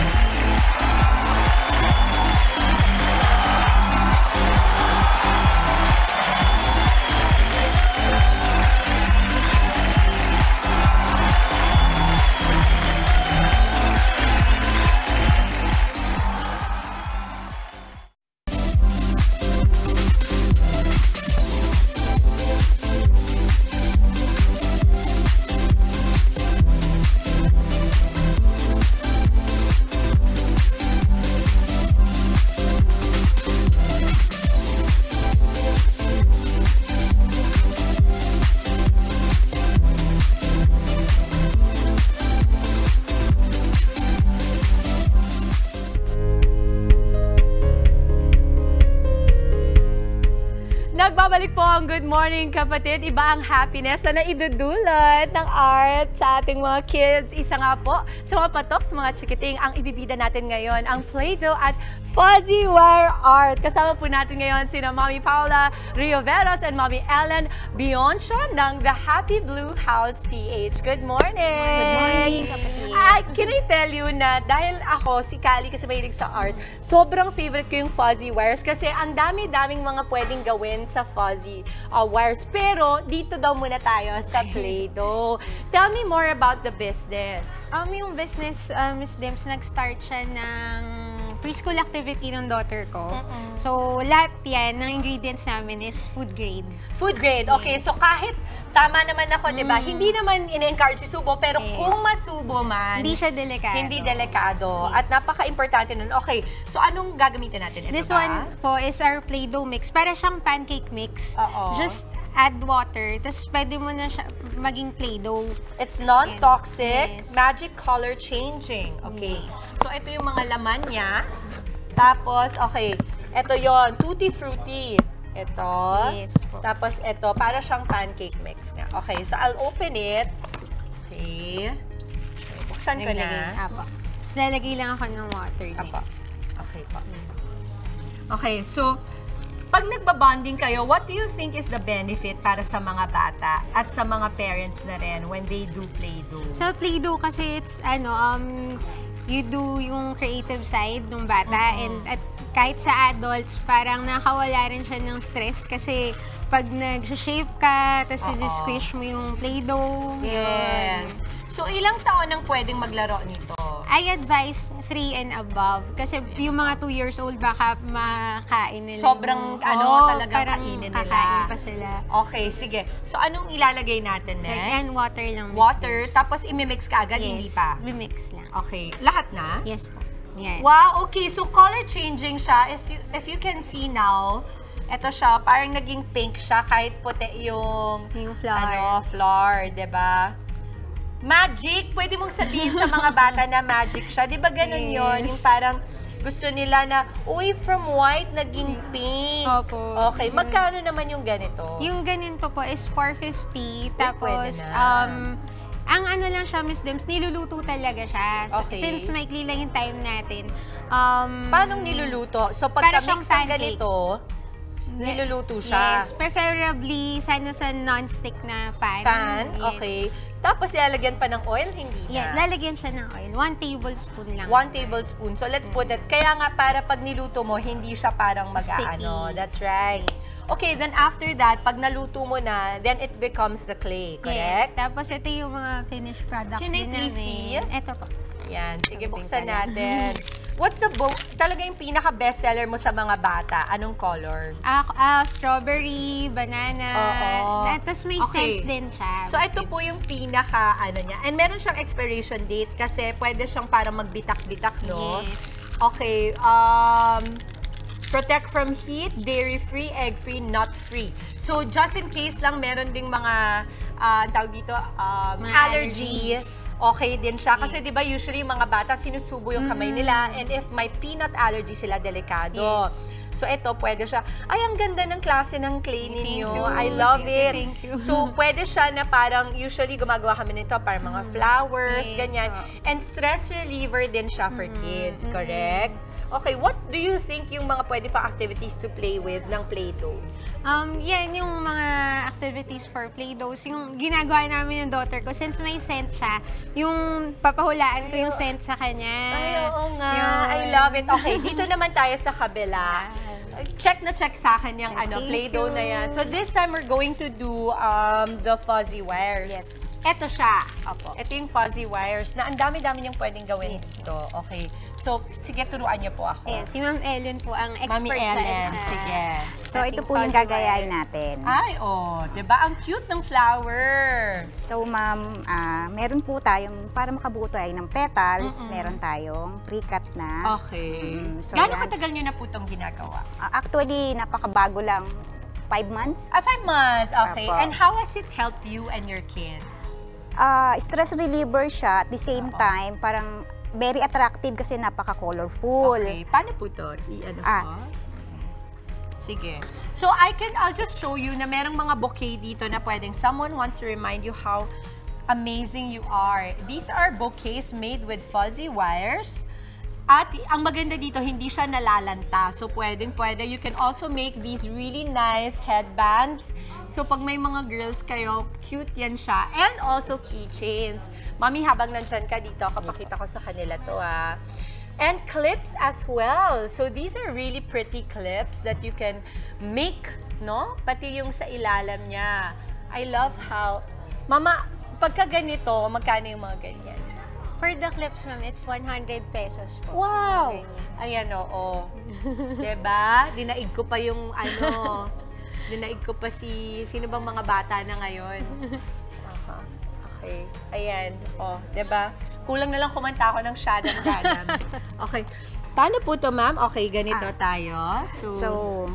Nagbabalik po ang Good Morning Kapatid. Iba ang happiness na naidudulot ng art sa ating mga kids. Isa nga po sa mga patok, sa mga chikiting ang ibibida natin ngayon, ang Play-Doh at Fuzzy Wire Art. Kasama po natin ngayon sina Mommy Paula Rioveros and Mommy Ellen Bioncho ng The Happy Blue House PH. Good morning! Good morning, kapatid. Can I tell you na dahil ako, si Kali kasi mahilig sa art, sobrang favorite ko yung fuzzy wires kasi ang dami-daming mga pwedeng gawin sa fuzzy wires. Pero dito daw muna tayo sa Play-Doh. Tell me more about the business. Yung business, Miss Dims, nag-start siya ng preschool activity ng daughter ko. So, lahat yan, ng ingredients namin is food grade. Food grade. Okay, so kahit tama naman ako, di ba? Hindi naman ina-encourage si subo, pero kung masubo man, hindi siya delikado. Hindi delikado. At napaka-importante nun. Okay, so anong gagamitin natin? Ito This ba? one po is our Play-Doh mix. Para siyang pancake mix. Just add water, tapos pwede mo na siya maging Play-Doh. It's non-toxic, magic color changing. Okay. So, ito yung mga laman niya. Tapos, okay, ito yon Tutti Frutti. Ito. Yes po. Tapos, ito, para siyang pancake mix nga. Okay, so I'll open it. Okay. Buksan ko na. Apo. Tapos lalagay lang ako ng water. Apo. Okay po. Okay, so, pag nagbabonding kayo, what do you think is the benefit para sa mga bata at sa mga parents na rin when they do Play-Doh? Sa Play-Doh kasi it's, you do yung creative side ng bata and at kahit sa adults, parang nakawala rin siya ng stress kasi pag nag-shape ka, tapos i-squish mo yung Play-Doh. Yes. So, ilang taon ang pwedeng maglaro nito? I advise 3 and above. Kasi yung mga 2 years old, baka makain nila. Sobrang talagang parang kainin nila. kakain pa sila. Okay, sige. So, anong ilalagay natin next? And water lang. Water, tapos imimix ka agad, hindi pa? Mimix lang. Okay. Lahat na? Yes po. Yan. Wow, okay. So, color changing siya. If you can see now, eto siya, parang naging pink siya kahit puti yung flour. Flour, diba? Magic! Pwede mong sabihin sa mga bata na magic siya. Di ba ganun yun? Yung parang gusto nila na, uy, from white, naging pink. Opo. Okay. Magkano naman yung ganito? Yung ganito po is $4.50. Tapos, pwede na. ang ano lang siya, Miss Dims, niluluto talaga siya. Okay. Since maikli lang yung time natin. Paano niluluto? So, pagka-mix ang ganito, niluluto siya? Yes. Preferably, sana sa non-stick na pan. Pan? Yes. Okay. Tapos, ilalagyan pa ng oil? Hindi na? Yes, lalagyan siya ng oil. 1 tablespoon lang. 1 tablespoon. So, let's put it. Kaya nga, para pag niluto mo, hindi siya parang mag-aano. That's right. Okay, then after that, pag naluto mo na, then it becomes the clay, correct? Yes. Tapos, ito yung mga finished products. Can I please see? Ito po. Yan. Sige, buksan natin. What's the talaga yung pinaka-bestseller mo sa mga bata? Anong color? Strawberry, banana. Tapos may scents din siya. So, ito po yung pinaka-ano niya. And meron siyang expiration date kasi pwede siyang parang magbitak-bitak, no? Yes. Okay. Protect from heat, dairy-free, egg-free, nut-free. So, just in case lang meron ding mga, tawag dito, allergies. Okay din siya. Kasi di ba usually mga bata sinusubo yung kamay nila and if may peanut allergy sila, delikado. Yes. So ito, pwede siya. Ay, ang ganda ng klase ng clay ninyo. I love it. Thank you. So pwede siya na parang usually gumagawa kami nito para mga flowers, ganyan. And stress reliever din siya for kids, correct? Okay, what do you think yung mga pwede pa activities to play with ng Play-Doh? Yan yung mga activities for Play-Dohs. Yung ginagawa namin ng daughter ko, since may scent siya, yung papahulaan ko yung scent sa kanya. Ay, oo nga. I love it. Okay, dito naman tayo sa kabila. Check na check sa akin yung Play-Doh na yan. So this time we're going to do the fuzzy wires. Yes. Ito siya. Opo. Ito yung fuzzy wires na ang dami-dami niyang pwedeng gawin dito. Okay. So, sige, turuan niyo po ako. Si Ma'am Ellen po ang expert Mami Ellen, sige. So, ito po yung gagayahin natin. Ay, diba? Ang cute ng flower. So, ma'am, meron po tayong, para makabuo tayo ng petals, meron tayong pre-cut na. Okay. So, Gano'ng katagal niyo na po itong ginagawa? Actually, napakabago lang. 5 months. 5 months, okay. Apo. And how has it helped you and your kids? Stress reliever siya. At the same time, parang very attractive kasi napaka-colorful. Okay. Paano po ito? I-ano po? Sige. So, I'll just show you na merong mga bouquet dito na pwedeng someone wants to remind you how amazing you are. These are bouquets made with fuzzy wires. At ang maganda dito, hindi siya nalalanta. So, pwede. You can also make these really nice headbands. So, pag may mga girls kayo, cute yan siya. And also keychains. Mami, habang nandyan ka dito, kapakita ko sa kanila to, And clips as well. So, these are really pretty clips that you can make, no? Pati yung sa ilalim niya. I love how... Mama, pagka ganito, magkano yung mga ganyan? For the clips, ma'am, it's 100 pesos po. Wow! Ayan, oo. Diba? Dinaig ko pa yung dinaig ko pa sino bang mga bata na ngayon? Okay. Ayan. Diba? Kulang na lang kumanta ako ng Shadam-Gadam. Okay. Paano po to, ma'am? Okay, ganito tayo. So,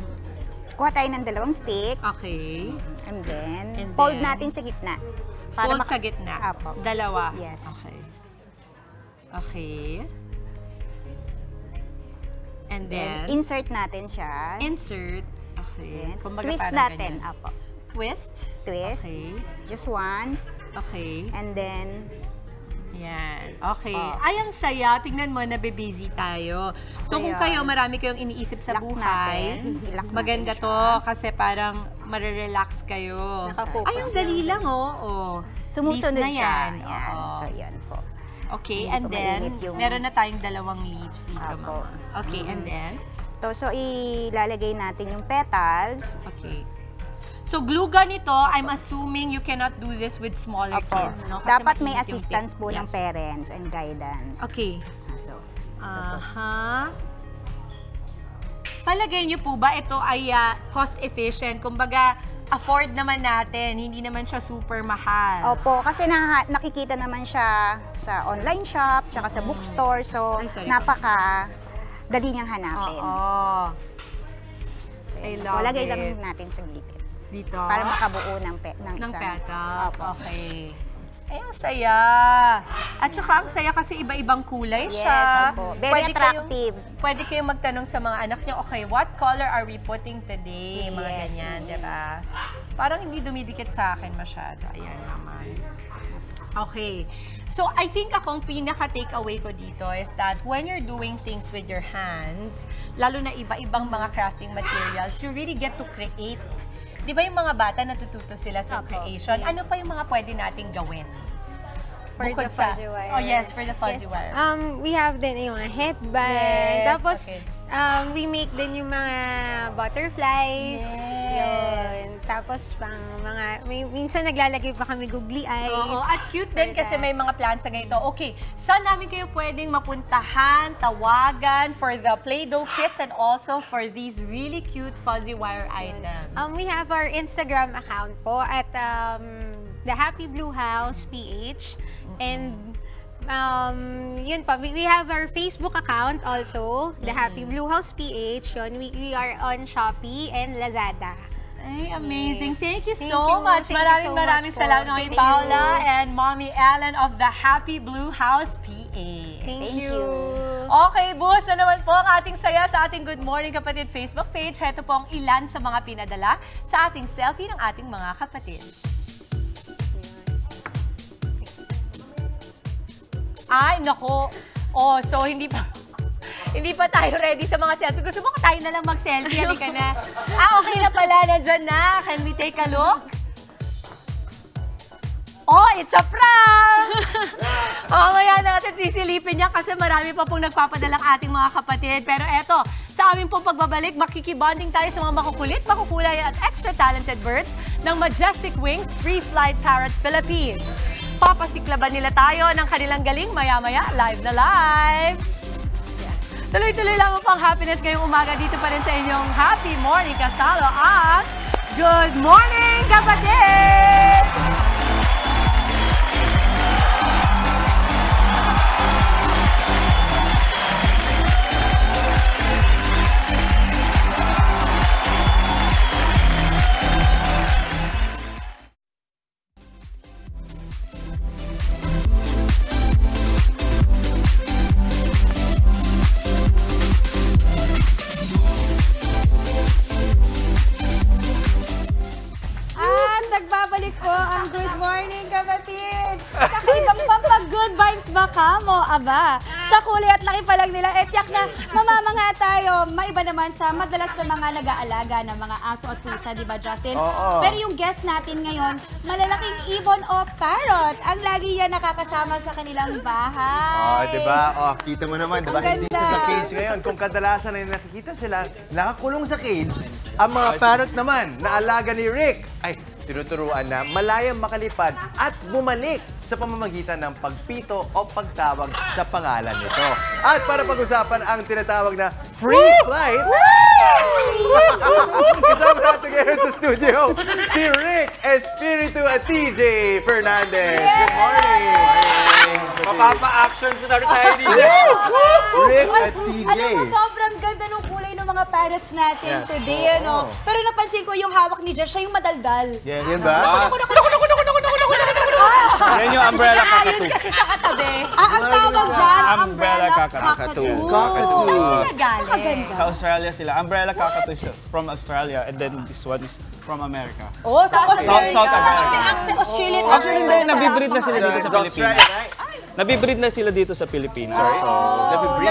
kuha tayo ng 2 stick. Okay. And then, fold natin sa gitna. Fold sa gitna? Apo. 2? Yes. Okay. Okay. And then insert natin siya. Insert. Okay. Twist natin. Apo. Twist? Twist. Okay. Just once. Okay. And then, yan. Okay. Ay, ang saya. Tingnan mo, nabibusy tayo. So, kung kayo, marami kayong iniisip sa buhay, maganda to kasi parang marerelax kayo. Ay, ang dali lang, sumusunod na siya. yan. So, yan po. Okay, and then, meron na tayong 2 leaves dito, mama. Okay, and then? So, ilalagay natin yung petals. Okay. So, glue gun ito, I'm assuming you cannot do this with smaller kids, no? Kasi dapat may assistance po ng parents and guidance. Okay. So, palagay niyo po ba ito ay cost efficient? Kumbaga, afford naman natin, hindi naman siya super mahal. Opo, kasi nakikita naman siya sa online shop, tsaka sa bookstore, so napaka-dali niyang hanapin. So, I love lagay it. lang natin sa gilid. Dito? Para makabuo ng isang petals. Okay. Ay, ang saya. At saka ang saya kasi iba-ibang kulay siya. Yes, opo. Very attractive. Pwede kayong magtanong sa mga anak niyo, okay, what color are we putting today? Mga ganyan, di ba? Parang hindi dumidikit sa akin masyado. Ayan naman. Okay. So, I think akong pinaka-takeaway ko dito is that when you're doing things with your hands, lalo na iba-ibang mga crafting materials, you really get to create. Di ba yung mga bata natututo sila through creation? Yes. Ano pa yung mga pwede nating gawin? For the fuzzy wire. Oh yes, for the fuzzy wire. We have din yung mga headband. Yes, Tapos, okay. we make din yung mga butterflies. Yun. Tapos, pang mga, minsan naglalagay pa kami googly eyes. Oo, at cute din kasi may mga plants na ganito. Okay, saan namin kayo pwedeng mapuntahan, tawagan for the Play-Doh kits and also for these really cute fuzzy wire items? We have our Instagram account po at The Happy Blue House PH. And yun pa, we have our Facebook account also, The Happy Blue House PH. Yun, we are on Shopee and Lazada. Ay, amazing. Thank you Thank so you. much. Thank you so Maraming much salamat po. kay Thank Paula you. and Mommy Ellen of the Happy Blue House PA. Thank you. Okay, buhos na naman po ang ating saya sa ating Good Morning Kapatid Facebook page. Heto po ang ilan sa mga pinadala sa ating selfie ng ating mga kapatid. Ay, nako. Oh, so hindi pa tayo ready sa mga selfie. Gusto mo tayo na lang mag-selfie? Halika na. Okay na pala. Nandyan na. Can we take a look? Oh, it's a prank! Mamaya natin sisilipin niya kasi marami pa pong nagpapadalang ating mga kapatid. Pero eto, sa aming pong pagbabalik, makikibonding tayo sa mga makukulit, makukulay at extra talented birds ng Majestic Wings Free Flight Parrot Philippines. Papasiklaban nila tayo ng kanilang galing maya-maya, live na live! Tuloy-tuloy lang po ang happiness ngayong umaga dito pa rin sa inyong Happy Morning Kasalo at Good Morning Kapatid! Nagbabalik po ang Good Morning Kapatid. Kakaibang pampag-good vibes ba ka mo? Aba, sa kulay at laki pa lang nila, tiyak na mamamanga tayo. Maiba naman sa madalas na mga nag-aalaga ng mga aso at pusa, di ba Justin? Oo. Pero yung guest natin ngayon, malalaking ibon o parrot. Ang lagi yan nakakasama sa kanilang bahay. Oh, di ba? Oh, kita mo naman, di ba? Ang Hindi ganda. siya sa cage ngayon. Kung kadalasan ay nakikita sila, nakakulong sa cage, ang mga parrot naman na alaga ni Rick ay tinuturuan na malayang makalipad at bumalik sa pamamagitan ng pagpito o pagtawag sa pangalan nito. At para pag-usapan ang tinatawag na free flight, kasama natin ngayon sa studio si Rick Espiritu at TJ Fernandez. Good morning! Mapapa-action sa tayo dito. Rick Ay, at TJ. Alam mo, sobrang ganda ng kulay ng mga parrots natin Yes. today, ano? Pero napansin ko yung hawak ni Jess, siya yung madaldal. Yes, yun ba? Yan yung umbrella cockatoo. Sa katabi. Ang tawag dyan, umbrella cockatoo. Cockatoo. Nakaganda. Sa Australia sila. Umbrella cockatoo is from Australia and then this one is from America. Oh, sa Australia. South America. Ang Australian. Actually, hindi. Nabibreed na sila dito sa Pilipinas. Nabibreed na sila dito sa Pilipinas.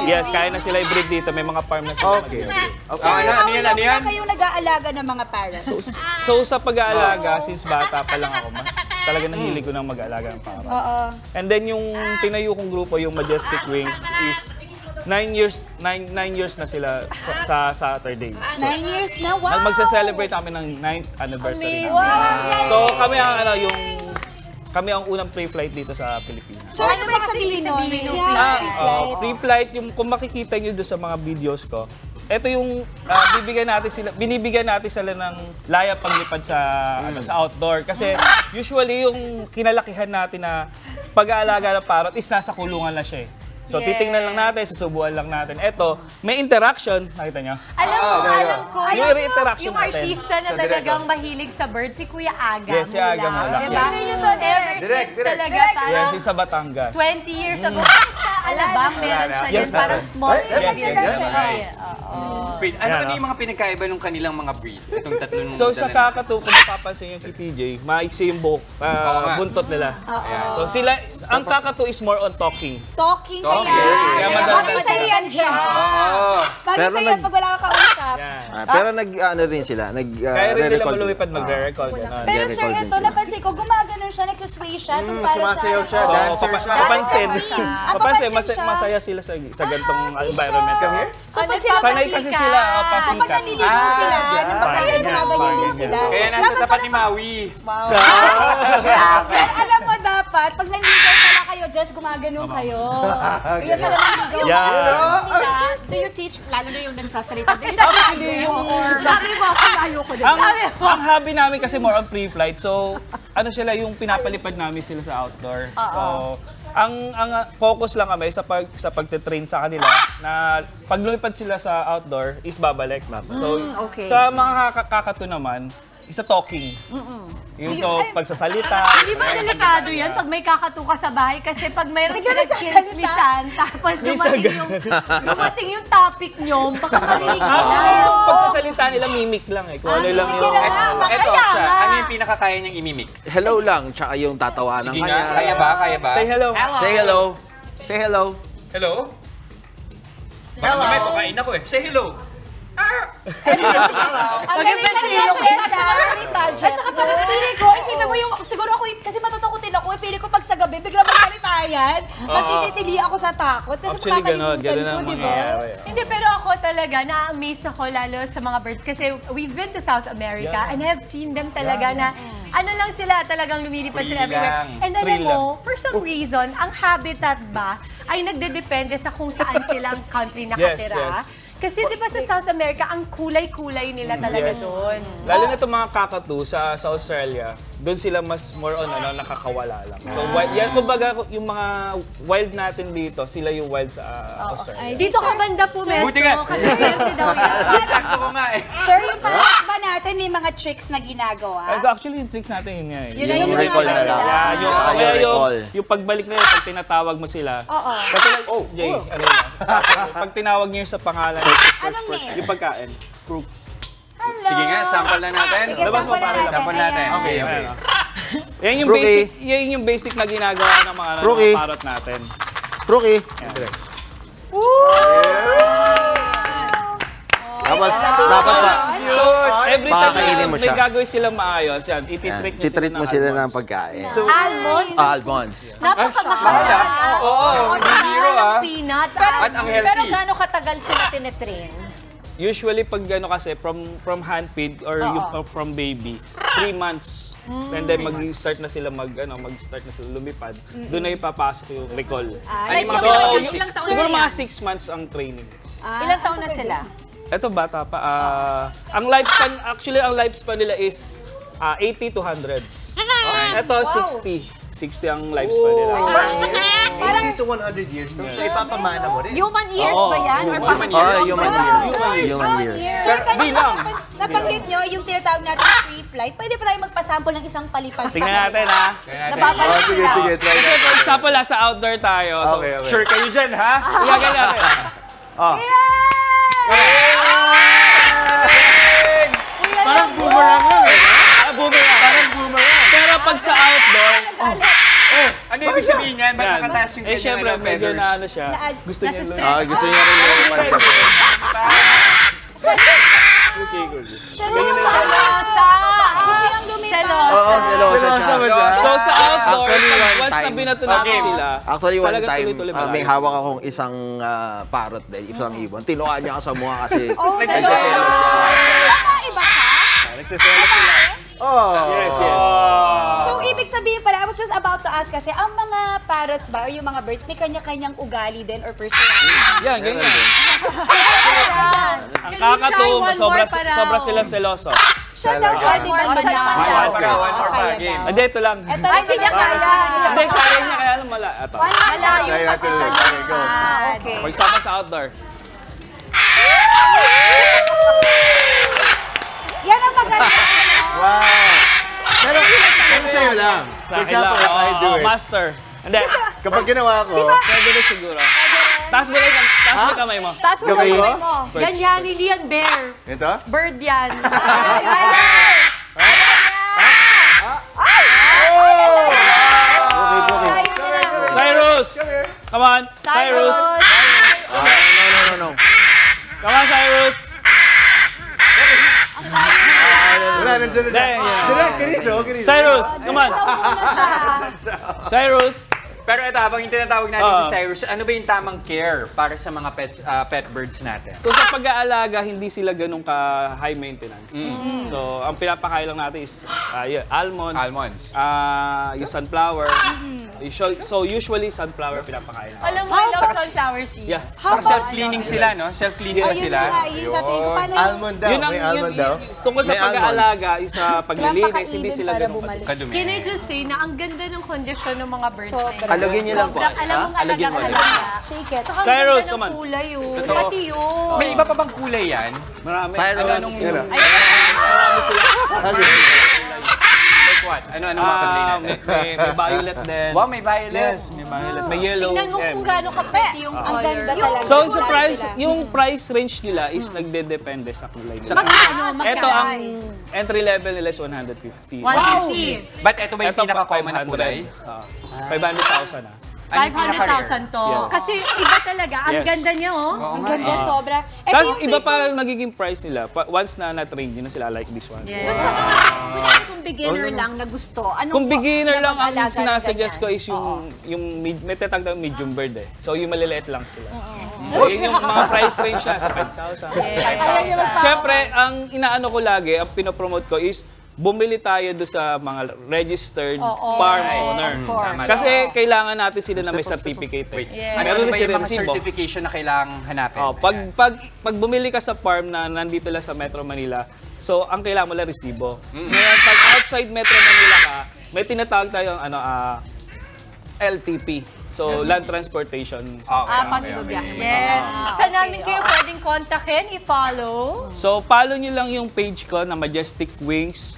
Yes, kaya na sila i-breed dito. May mga farm na sila. Okay. So, how long na kayong nag-aalaga ng mga parrots? So sa pag-aalaga, since bata pa lang ako, talaga nahilig ko ng mag-aalaga ng parrot. Oo. And then yung tinayo kong grupo, yung Majestic Wings, is 9 years na sila sa Saturday. 9 years na? Wow! Magsa-celebrate kami ng 9th anniversary. Wow! So kami ang kami ang unang pre-flight dito sa Pilipinas. So, ano ba sabihin nun? Pre-flight, yung kung makikita nyo doon sa mga videos ko, ito yung binibigyan natin sila ng laya paglipad sa sa outdoor kasi usually yung kinalakihan natin na pag-aalaga ng parrot is nasa kulungan na siya. So titingnan lang natin, susubuan lang natin. Ito, may interaction, nakita nyo? Alam ko, yung interaction yung artista na talagang mahilig sa birds, si Kuya Aga. Yes, si Aga Mulak. Diba? Ever since talaga tayo. Yes, she's sa Batangas. 20 years ago. Sa Alabang, meron siya Yes, din. Parang small. Ano yung mga pinagkaiba ng kanilang mga breed? Itong tatlo nung So sa cockatoo, kung mapapansin yung kay TJ, maiksi yung buhok, buntot nila. So sila, ang cockatoo is more on talking. Talking kaya. Kaya Bagay sa'yo yan, Jess. Bagay sa'yo pag wala ka kausap. Pero nag-ano rin sila, Kaya rin nila re-record. malumipad mag-record. Pero sir, ito, napansin ko, gumagano siya, nagsisway siya. Sumasayaw siya, So, dancer siya. papansin, masaya sila sa ganitong environment. So, pag sila Sanay kasi sila pasikat. Pag naniligaw sila, nung pagkakay, gumaganyan din sila. Kaya nasa tapat ni Maui. Wow. Alam mo dapat, pag naniligaw pala kayo, just gumagano kayo. Yun pala naniligaw. Do you teach, lalo na yung nagsasalita, do you teach sabi mo, ayoko din. Ang hobby namin kasi more on pre-flight. So, ano sila yung pinapalipad namin sila sa outdoor. So, ang focus lang kami sa pagte-train sa kanila na pag lumipad sila sa outdoor is babalik. So, sa mga kakatu naman, isa talking. Yung so, pagsasalita. Hindi ba delikado yan pag may kakatu ka sa bahay? Kasi pag mayroon nagkilislisan, tapos dumating yung topic nyo, baka marinig ka. Yung pagsasalita nila, mimic lang eh. Kung ano lang yung... Ito siya, ano yung pinakakaya niyang imimik? Hello lang, tsaka yung tatawanan Sige kanya. nga, kaya ba? Kaya ba? Say hello. Say hello. Say hello. Hello? Baka mamay pakain ako eh. Say hello. Ang galing na at saka parang feeling ko, isipin mo yung, siguro ako, kasi matatakotin ako, feeling ko pag sa gabi, bigla magkalitayan, matititili ako sa takot, kasi makakalimutan ko, di ba? Hindi, pero ako talaga, na-amaze ako lalo sa mga birds, kasi we've been to South America, and I've seen them talaga na, ano lang sila, talagang lumilipad sila everywhere. And alam mo, for some reason, ang habitat ba, ay nagdedepende sa kung saan silang country nakatira. Kasi di ba sa South America, ang kulay-kulay nila talaga doon. Lalo na itong mga kakatu sa Australia, doon sila mas more on nakakawala lang. So, yan kumbaga yung mga wild natin dito, sila yung wild sa Australia. Dito ka banda po, Mesto, kasi swerte daw yan. Sakto ko nga eh. Sir, yung parang ba natin, may mga tricks na ginagawa? Actually, yung tricks natin yun nga eh. Yun na yung recall na lang. Yung pagbalik na yun, pag tinatawag mo sila. Jay, ano yun? Pag tinawag niyo sa pangalan, yung pagkain. Crook. Sige nga, sample na natin. Sige, sample natin. Okay. Yan yung basic na ginagawa ng mga parrot natin. Rookie. Tapos, dapat pa. So, every time may gagawin silang maayos, yan, titreat mo sila ng pagkain. Almonds? Almonds. Napakamahal. Oo, hindi biro ah. Peanuts. At ang healthy. Pero gaano katagal sila tinetrain? Usually, pag ano kasi, from hand feed or from baby, 3 months. And then mag-start na sila mag-start na sila lumipad. Doon na ipapasok yung recall. Siguro mga 6 months ang training. Ilang taon na sila? Ito bata pa. Ang lifespan nila is 80 to 100s. Ito 60. 60 ang lifespan nila. 80 to 100 years. So, ipapamana mo rin. Human years ba yan? Or human years. Sir, kanina nabanggit nyo yung tinatawag natin free flight. Pwede pa tayo magpasample ng isang palipad sa tingnan natin ha. Sige, try natin. For example, sa outdoor tayo. So, sure kayo dyan ha? Ilagay natin. Parang boomerang lang eh. Parang boomerang. Pero pag sa outdoor, ano ibig sabihin yan? Ba't nakataas yung kanya syempre, medyo na ano siya. Gusto niya lumipad. Gusto niya rin lumipad. Okay, good. Siya na yung selosa. Gusto niyang lumipad. Oo, selosa siya. So sa outdoor, once na binato namin sila, actually one time, may hawak akong isang parrot din, isang ibon. Tinukaan niya ako sa mukha kasi nagsiselos siya. Iba ka? Nagsiselos sila. Yes. So, ibig sabihin pala, I was just about to ask kasi, ang mga parrots ba, o yung mga birds, may kanya-kanyang ugali din or personality? Yan, ganyan. Ang kakatu, sobra sila seloso. Siya daw, pwede ba niya? Hindi, ito lang. Hindi niya kaya. Hindi, kaya niya, kaya lang ito. Malayo kasi siya. Okay. Magsama sa outdoor. Yan ang maganda. Wow! Pero sa'yo lang. For example, if I do it. Master. Hindi. Kapag ginawa ko, pwede na siguro. Taas mo kamay mo. Taas mo kamay mo. Ganyan, hindi yan bear. Ito? Bird yan. Cyrus! Come on, Cyrus! No. Come on, Cyrus! nandiyan na. Direct, Kiriso. Cyrus, come on. Cyrus. Pero ito, habang yung tinatawag natin si Cyrus, ano ba yung tamang care para sa mga pet birds natin? So sa pag-aalaga, hindi sila ganun ka high maintenance. So ang pinapakain lang natin is almonds. Yung sunflower. So usually sunflower pinapakain. Alam mo, I love sunflower seeds. Yeah. Saka self-cleaning sila, no? Self-cleaning na sila. Almond daw. May almond daw. Tungkol sa pag-aalaga, sa paglilinis, hindi sila ganun kadumi. Can I just say na ang ganda ng kondisyon ng mga birds na yun. Alagin niyo lang po. Alam mong alagang-alaga. Shake it. Saka Cyrus, ang come ganda on. ng kulay yun. Totoo. Pati yun. May iba pa bang kulay yan? Marami. Cyrus. Marami sila. Like what? Ano mga kulay natin? May violet din. Wow, may violet. Yes, may violet. May yellow. Tingnan mo kung gaano kapet yung Ang color. ganda talaga. So, sa price, yung price range nila is nagde-depende sa kulay nila. Magkano? Ito, ang entry level nila is 150. 150. But ito ba yung pinaka-common na kulay? 500,000 na. 500,000 to. Yes. Kasi iba talaga. Ang Yes. ganda niya, oh. Ang ganda, sobra. Ito Tapos yung iba pa magiging price nila. Once na na-train, yun na sila like this one. Yeah. Dun sa mga, kunyari kung beginner lang na gusto, anong Kung beginner lang ang mag-alaga ng sinasuggest ko ganyan? is yung may tatagdang medium bird eh. So yung maliliit lang sila. So yun yung mga price range na sa 5,000. Siyempre, ang inaano ko lagi, ang pinopromote ko is bumili tayo doon sa mga registered farm owner. Kasi kailangan natin sila na may certificate. Meron ba yung mga certification na kailangang hanapin? Pag bumili ka sa farm na nandito lang sa Metro Manila, so ang kailangan mo lang resibo. Ngayon, pag outside Metro Manila ka, may tinatawag tayong LTP. So, land transportation. Pagbibiyahe. Yes. Saan namin kayo pwedeng kontakin, i-follow? So, follow nyo lang yung page ko na Majestic Wings,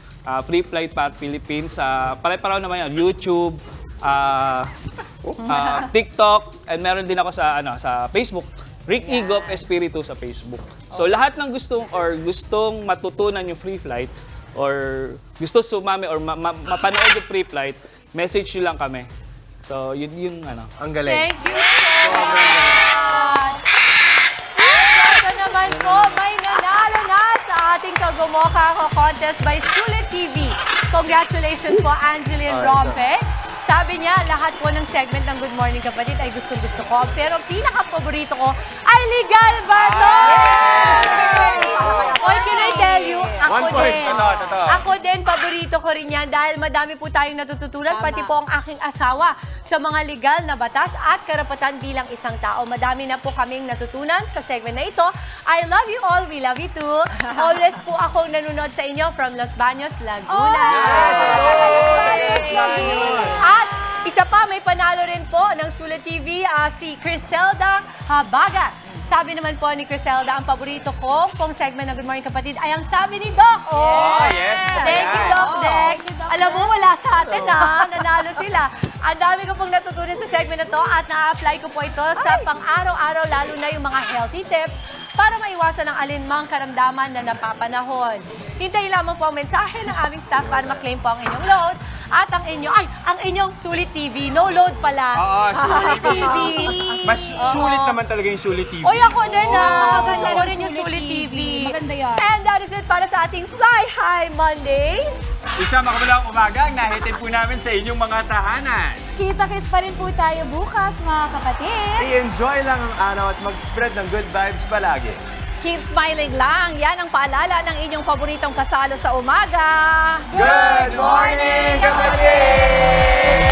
Free Flight Path Philippines. Pare-pareho naman yan, YouTube, TikTok, and meron din ako sa Facebook. Rick Igop Espiritu sa Facebook. So, lahat ng gustong matutunan yung free flight or gusto sumami or mapanood yung free flight, message nyo lang kami. So, yun yung Ang galing. Thank you so much! Ito naman po, may nanalo na sa ating Kagumoka contest by Sulit TV. Congratulations po, Angeline Rompe. Sabi niya, lahat po ng segment ng Good Morning Kapatid ay gusto ko. Pero pinaka-paborito ko ay Legal ba to? Oy, can I tell you, ako din, paborito ko rin yan dahil madami po tayong natututunan, pati po ang aking asawa sa mga legal na batas at karapatan bilang isang tao. Madami na po kaming natutunan sa segment na ito. I love you all, we love you too. Always po akong nanonood sa inyo from Los Baños, Laguna. At isa pa, may panalo rin po ng Sulit TV, si Criselda Habagat. Sabi naman po ni Criselda, ang paborito ko pong segment ng Good Morning Kapatid ay ang sabi ni Doc. Yes. Thank you, Doc Deck. Alam mo, wala sa atin nanalo sila. Ang dami ko pong natutunan sa segment na to at na-apply ko po ito sa pang-araw-araw, lalo na yung mga healthy tips para maiwasan ang alinmang karamdaman na napapanahon. Hintayin lamang po ang mensahe ng aming staff para ma-claim po ang inyong load at ang inyong Sulit TV. No load pala. Sulit TV. Mas sulit naman talaga yung Sulit TV. Oy, ako din gusto ko rin yung Sulit TV. Maganda yan. And that is it para sa ating Fly High Monday. Isang makabalang umaga ang nahitin po namin sa inyong mga tahanan. Kita-kits pa rin po tayo bukas, mga kapatid. I-enjoy lang ang araw at mag-spread ng good vibes palagi. Keep smiling lang. Yan ang paalala ng inyong paboritong kasalo sa umaga. Good morning, kapatid!